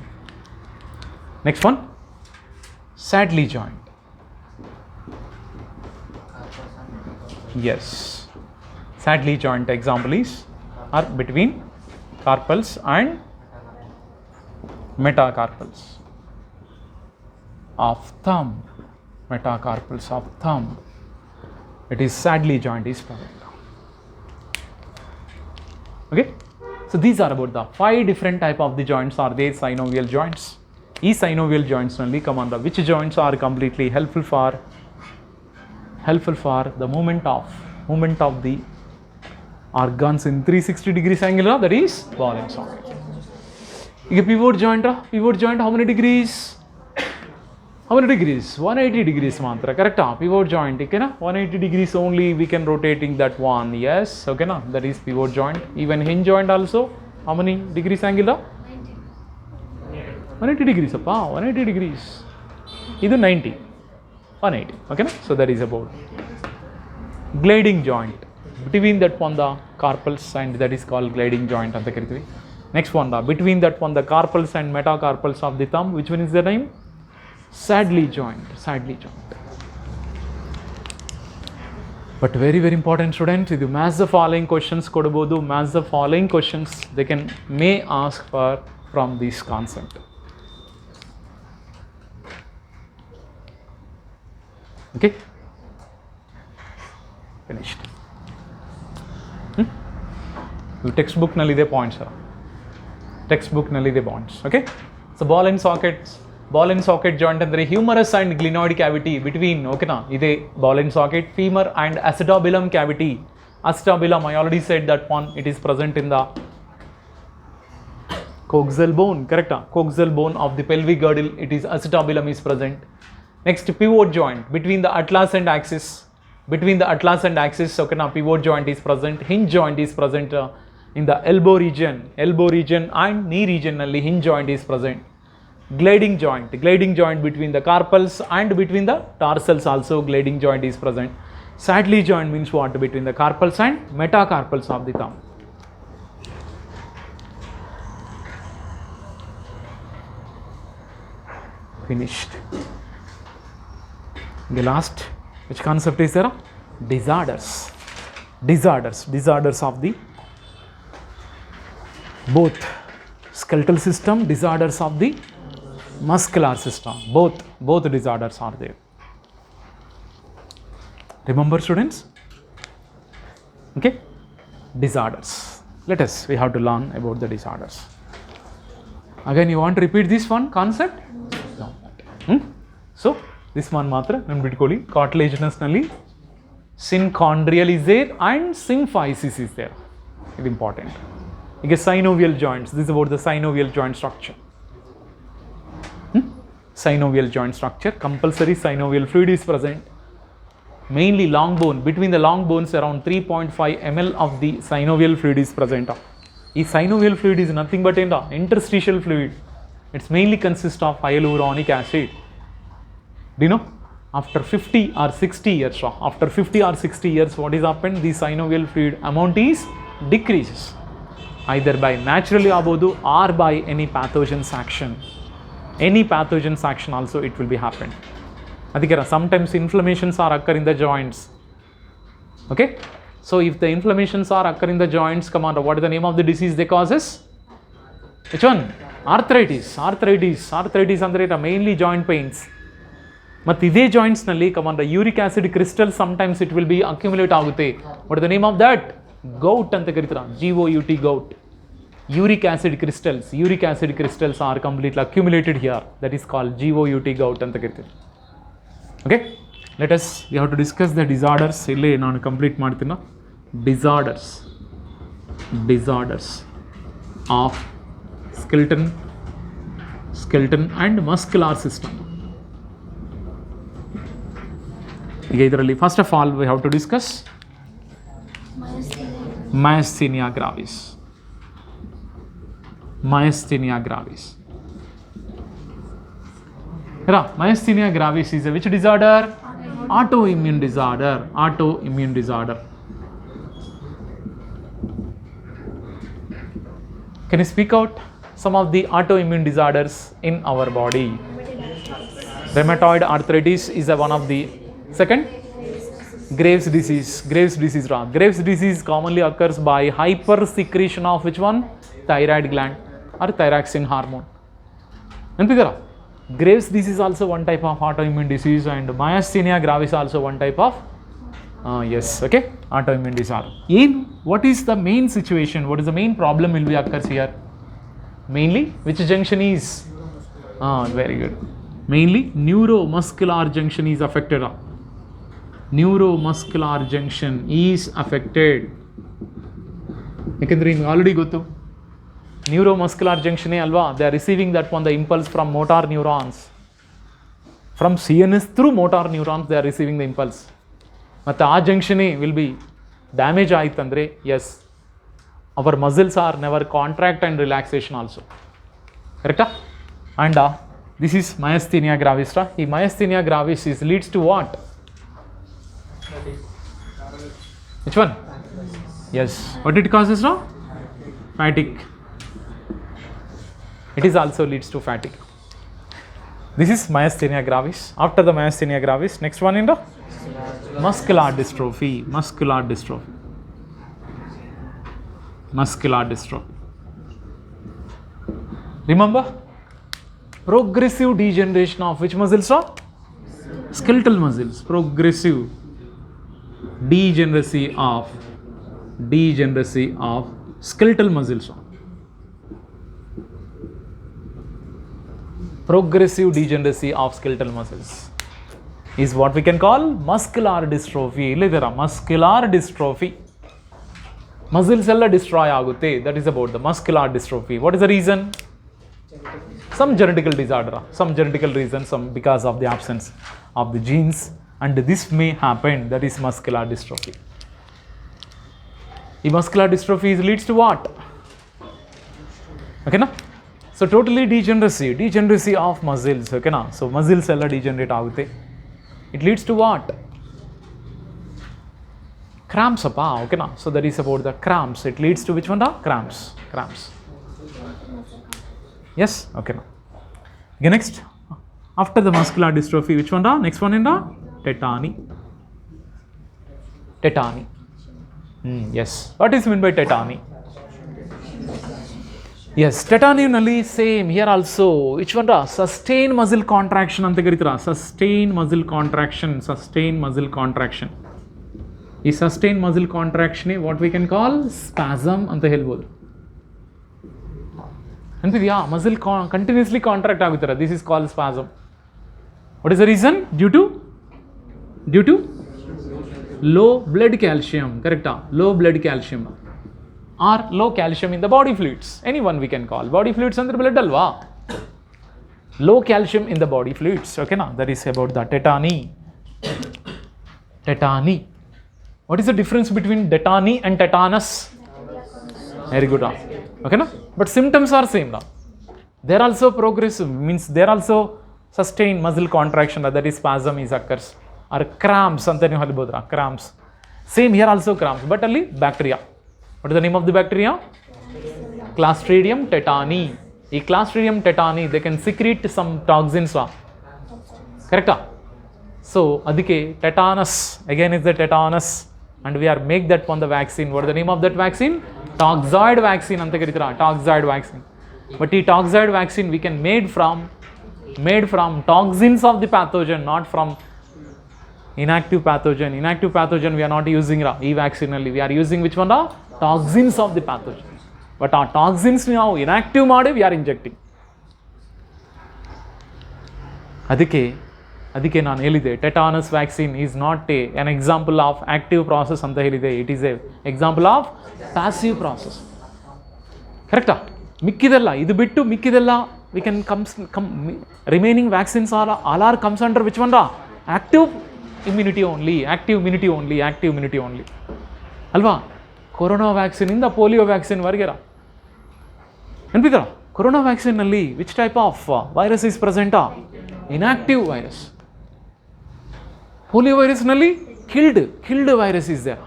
Next one, Sadley joint. Yes, Sadley joint example is are between carpals and metacarpals of thumb. Metacarpals of thumb. It is Sadley joint is present. Okay, so these are about the 5 different type of the joints are there synovial joints. These synovial joints only come under which joints are completely helpful for the movement of the organs in 360 degrees angle, that is ball and socket. ಈಗ pivot joint how many degrees? 180 degrees ಮಾತ್ರ, ಕರೆಕ್ಟಾ? pivot joint, ಓಕೆನಾ? 180 degrees only we can rotating that one. Yes, ಓಕೆನಾ? that is pivot joint. Even hinge joint also how many degrees angle? 180 degrees ಅಪ್ಪ, 180 degrees. ಇದು 90, 180, ಓಕೆನಾ? so that is about gliding joint between that one the carpals, and that is called gliding joint ಅಂತ ಕರಿತೀವಿ. Next one, between that one, the carpals and metacarpals of the thumb, which one is the name? Sadly joint, sadly joint. But very, very important student, ಇದು maths the following questions ಕೊಡ್ಬೋದು. Maths the following questions they can may ask for from this concept. Okay, finished. Text ಬುಕ್ನಲ್ಲಿದೆ points, text ಬುಕ್ನಲ್ಲಿದೆ points. Okay, so ball and socket joint ಅಂದರೆ humerus and glenoid cavity between, ಓಕೆನಾ, ಇದೆ ball and socket, femur and acetabulum cavity. Acetabulum, I already said that one, it is present in the coxal bone, correct? Coxal bone of the pelvic girdle, it is acetabulum is present. Next, pivot joint between the atlas and axis. Between the atlas and axis, okay, now pivot joint is present. Hinge joint is present in the elbow region and knee region. Nalli hinge joint is present. Gliding joint between the carpals and between the tarsals also gliding joint is present. Sadly joint means what? Between the carpals and metacarpals of the thumb. Finished. The last, which concept is there? Disorders of the both skeletal system, disorders of the muscular system, both disorders are there. Remember students? Okay, disorders. We have to learn about the disorders. Again, you want to repeat this one concept? No. So this one matra nembitkoli, cartilaginous nalli synchondrial is there and symphysis is there. It is important. Again, synovial joints, this is about the synovial joint structure. Synovial joint structure, compulsory synovial fluid is present. Mainly long bone, between the long bones around 3.5 ml of the synovial fluid is present. This synovial fluid is nothing but interstitial fluid. It's mainly consists of hyaluronic acid. Do you know? After 50 or 60 years, what is happened? The synovial fluid amount is decreases, either by naturally abodu or by any pathogen's action. Any pathogen's action also it will be happen. Adhikara, sometimes inflammations are occur in the joints. Okay, so if the inflammations are occur in the joints, come on, what is the name of the disease they causes? Which one? Arthritis andre mainly joint pains. But ಇದೇ joints ನಲ್ಲಿ command uric acid crystal sometimes it will be accumulate ಆಗುತ್ತೆ. What the name of that? Gout ಅಂತ ಕರೀತಾರೆ, GOUT, gout. Uric acid crystals are completely accumulated here, that is called GOUT, gout ಅಂತ ಕರಿತೀವಿ. Okay, let us we have to discuss the disorders. ಇಲ್ಲಿ ನಾನು complete ಮಾಡ್ತೀನಿ. Disorders of skeleton and muscular system. ಈಗ ಇದರಲ್ಲಿ first of all we have to discuss myasthenia gravis. Myasthenia gravis is a which disorder? Autoimmune disorder. Can you speak out some of the autoimmune disorders in our body? Rheumatoid arthritis is one of the. Second, Graves' disease. Graves' disease commonly occurs by hypersecretion of which one? Thyroid gland or thyroxine hormone. Graves' disease also one type of autoimmune disease, and myasthenia gravis also one type of autoimmune disorder. What is the main situation? What is the main problem will be occurs here? Mainly, which junction is? Very good. Mainly, neuromuscular junction is affected. Neuromuscular junction is affected. ಯಾಕೆಂದರೆ ನಿಮ್ಗೆ already ಗೊತ್ತು, neuromuscular ಜಂಕ್ಷನೇ ಅಲ್ವಾ, they are receiving that one the impulse from motor neurons, from CNS through motor neurons they are receiving the impulse. ಮತ್ತು ಆ ಜಂಕ್ಷನೇ will be damage ಆಯ್ತಂದರೆ yes, our muscles are never contract and relaxation also. ಕರೆಕ್ಟಾ? And this is myasthenia gravis. ಈ myasthenia gravis is leads to what? Which one? Yes. What it causes now? Fatigue. It is also leads to fatigue. This is myasthenia gravis. After the myasthenia gravis, next one in the muscular dystrophy. Muscular dystrophy. Muscular dystrophy. Remember? Progressive degeneration of which muscles? Skeletal muscles. Progressive degeneracy of skeletal muscles. Progressive degeneracy of skeletal muscles is what we can call muscular dystrophy. Muscular dystrophy. Muscles all destroy agutte. That is about the muscular dystrophy. What is the reason? Some genetical disorder, some genetical reason, some because of the absence of the genes, and this may happen. That is muscular dystrophy. The muscular dystrophy leads to what? Okay, na? So totally degeneracy of muscles. Okay, na? So muscles all degenerate agutte. It leads to what? Cramps. Okay, na? So that is about the cramps. It leads to which one? Cramps. Yes. Okay, now. Okay, next. After the muscular dystrophy, which one? Next one in the tetany. Tetany. Yes. What is meant by tetany? Yes, tetany nalli same here also. Which one? Sustained muscle contraction ante karitara. Sustained muscle contraction. Sustained muscle contraction. Is sustained muscle contraction what we can call spasm ante helbodu. And muscle continuously contract agutara. This is called spasm. What is the reason? Due to low blood calcium. Correct? Low blood calcium or low calcium in the body fluids. Anyone we can call. Body fluids under blood alva. Low calcium in the body fluids. Okay, na? That is about the tetany. Tetany. What is the difference between tetany and tetanus? Very good. Okay, na? But symptoms are same now. They are also progressive, means they are also sustained muscle contraction, that is spasm is occurs, or cramps anta ನೀವು ಹೇಳ್ಬೋದ್ರಾ, cramps. Same here also cramps, but only bacteria. What is the name of the bacteria? Clostridium tetani. ಈ Clostridium tetani, they can secrete some toxins. Correct? So ಅದಕ್ಕೆ tetanus, again is the tetanus, and we are make that on the vaccine. What is the name of that vaccine? Toxoid vaccine anta ಕರೀತಾರ, toxoid vaccine. But the toxoid vaccine we can made from toxins of the pathogen, not from inactive pathogen. Inactive pathogen we are not using e vaccine alli. We are using which one? Toxins of the pathogen. But our toxins now inactive ಮಾಡಿ we are injecting. ಅದಕ್ಕೆ ನಾನು ಹೇಳಿದೆ tetanus vaccine is not an example of active process ಅಂತ ಹೇಳಿದೆ. It is a example of passive process. ಕರೆಕ್ಟಾ? ಮಿಕ್ಕಿದೆಲ್ಲ ಇದು ಬಿಟ್ಟು ಮಿಕ್ಕಿದೆಲ್ಲ we can remaining vaccines all are comes under which one? Active immunity only. ಅಲ್ವಾ? Corona vaccine ಇಂದ polio vaccine ವರೆಗೆ ನೆನಪಿದ್ರ? Corona vaccine ನಲ್ಲಿ which type of virus is present? Inactive virus. Polio virus ನಲ್ಲಿ killed virus is there.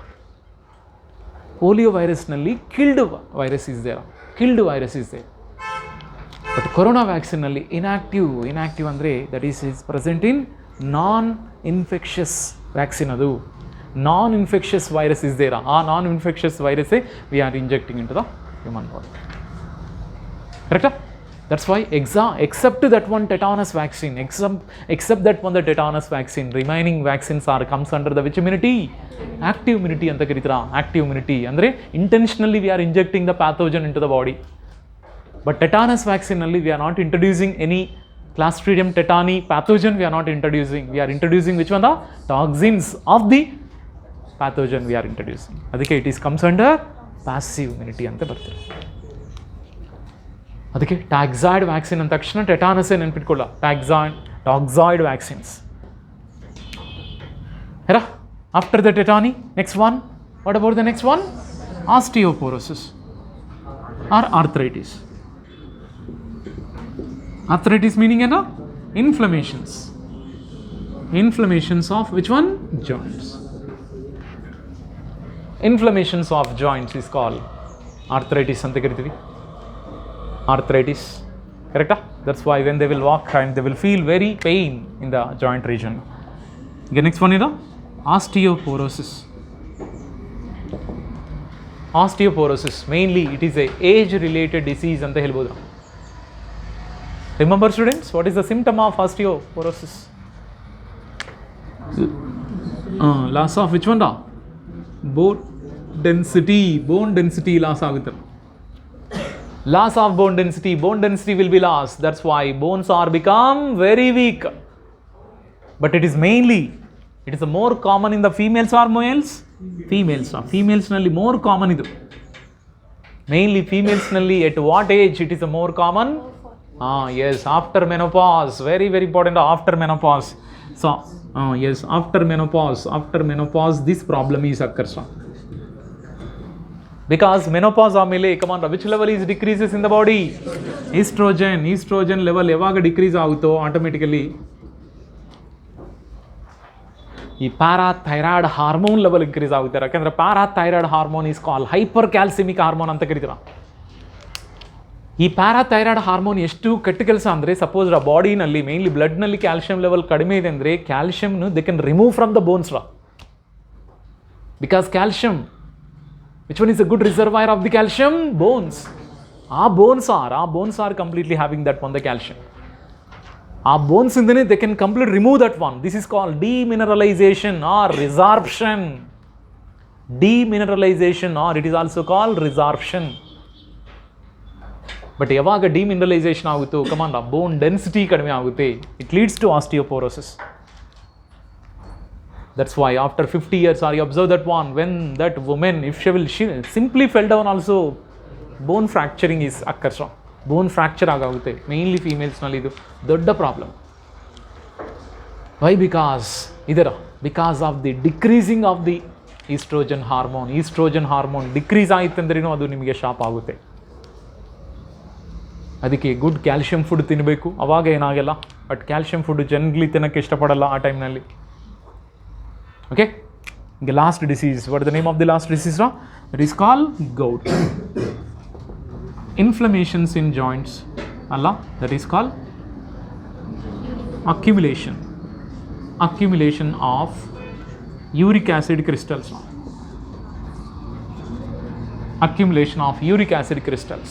Polio virus ನಲ್ಲಿ killed virus is there. But corona vaccine ನಲ್ಲಿ inactive ಅಂದರೆ that is present in non infectious vaccine. ಅದು non infectious virus is there. ಆ non infectious ವೈರಸ್ಸೇ we are injecting in to the human body. ಕರೆಕ್ಟಾ? That's why except that one tetanus vaccine, except that one the tetanus vaccine, remaining vaccines are comes under the which immunity? Active immunity anta karitara. Active immunity andre intentionally we are injecting the pathogen into the body. But tetanus vaccine alli we are not introducing any Clostridium tetani pathogen. We are not introducing. We are introducing which one? The toxins of the pathogen we are introducing. Adike it is comes under passive immunity anta bartade. ಅದಕ್ಕೆ ಟಾಕ್ಸಾಯ್ಡ್ vaccine ಅಂದ ತಕ್ಷಣ tetanus ನೆನ್ಪಿಟ್ಕೊಳ್ಳ. Toxoid vaccines. ಹೇರಾ? After the tetany next one, what about the next one? Osteoporosis or arthritis. Arthritis meaning ಏನು? Inflammations of which one? Joints. Inflammations of joints is call arthritis ಅಂತ ಕರಿತೀವಿ. Arthritis. Correct? That's why when they will walk and they will feel very pain in the joint region. Okay, next one is the osteoporosis. Osteoporosis, mainly it is a age-related disease anta helbodu. Remember students, what is the symptom of osteoporosis? Loss of which one? Bone density loss agutte. Loss of bone density will be lost. That's why bones are become very weak. But it is more common in the females or males? Females nalli more common idu. Mainly females nalli at what age it is more common? Yes, after menopause. Very important, after menopause. So, yes, after menopause this problem is occurs. Because menopause amele, come on, which level is decreases in the body? Estrogen level evaga decrease aguto automatically. ಈ parathyroid hormone level increase ಆಗುತ್ತೆ. ಯಾಕಂದರೆ parathyroid hormone is call hypercalcemic hormone ಅಂತ ಕರಿತೀರ. ಈ parathyroid hormone ಎಷ್ಟು ಕೆಟ್ಟ ಕೆಲಸ ಅಂದರೆ, ಸಪೋಸ್ ಆ ಬಾಡಿನಲ್ಲಿ ಮೇನ್ಲಿ ಬ್ಲಡ್ನಲ್ಲಿ ಕ್ಯಾಲ್ಶಿಯಂ ಲೆವೆಲ್ ಕಡಿಮೆ ಇದೆ ಅಂದರೆ ಕ್ಯಾಲ್ಶಿಯಮ್ನು they can remove from the bones. Because calcium, which one is a good reservoir of the calcium? Bones. ಆ bones are completely having that one the calcium. Our bones in they can completely remove that one. This is called demineralization or resorption. Demineralization, or it is also called resorption. But yavaga demineralization agutto, come on, bone density kadime agutte, it leads to osteoporosis. That's why after 50 years, or you observe that one, when that woman, if she simply fell down also, bone fracturing is occurs. Bone fracture ಆಗುತ್ತೆ. Mainly ಫೀಮೇಲ್ಸ್ನಲ್ಲಿ ಇದು ದೊಡ್ಡ problem. Why? Because of the decreasing of the estrogen hormone decrease ಆಯಿತಂದ್ರೂ ಅದು ನಿಮಗೆ shop ಆಗುತ್ತೆ. ಅದಕ್ಕೆ good calcium food ತಿನ್ನಬೇಕು, ಅವಾಗ ಏನಾಗಲ್ಲ. ಬಟ್ ಕ್ಯಾಲ್ಶಿಯಂ ಫುಡ್ ಜನರಲಿ ತಿನ್ನೋಕ್ಕೆ ಇಷ್ಟಪಡಲ್ಲ ಆ ಟೈಮ್ನಲ್ಲಿ. ಓಕೆ, ಈಗ last disease. What the name of the last disease? It is call gout. Inflammations in joints, that is called accumulation of uric acid crystals. Accumulation of uric acid crystals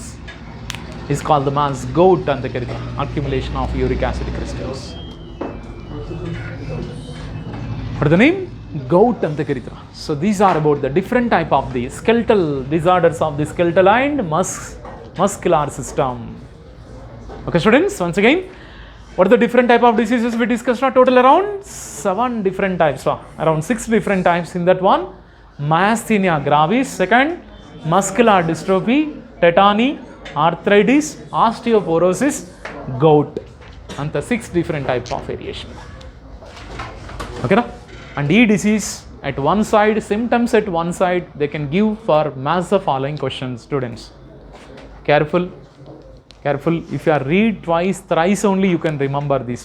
is called the mass gout anta karita. Accumulation of uric acid crystals. What is the name? Gout anta karita. So these are about the different type of the skeletal disorders of the skeletal and muscular system. Okay students, once again, what are the different type of diseases we discussed? Total around 7 different types, around 6 different types in that one. Myasthenia gravis, second muscular dystrophy, tetany, arthritis, osteoporosis, gout, and the 6 different types of variation. Okay, and each disease at one side, symptoms at one side, they can give for mass the following questions, students. Careful. If you are read twice, thrice only you can remember this.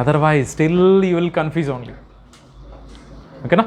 Otherwise, still you will confuse only. Okay, na?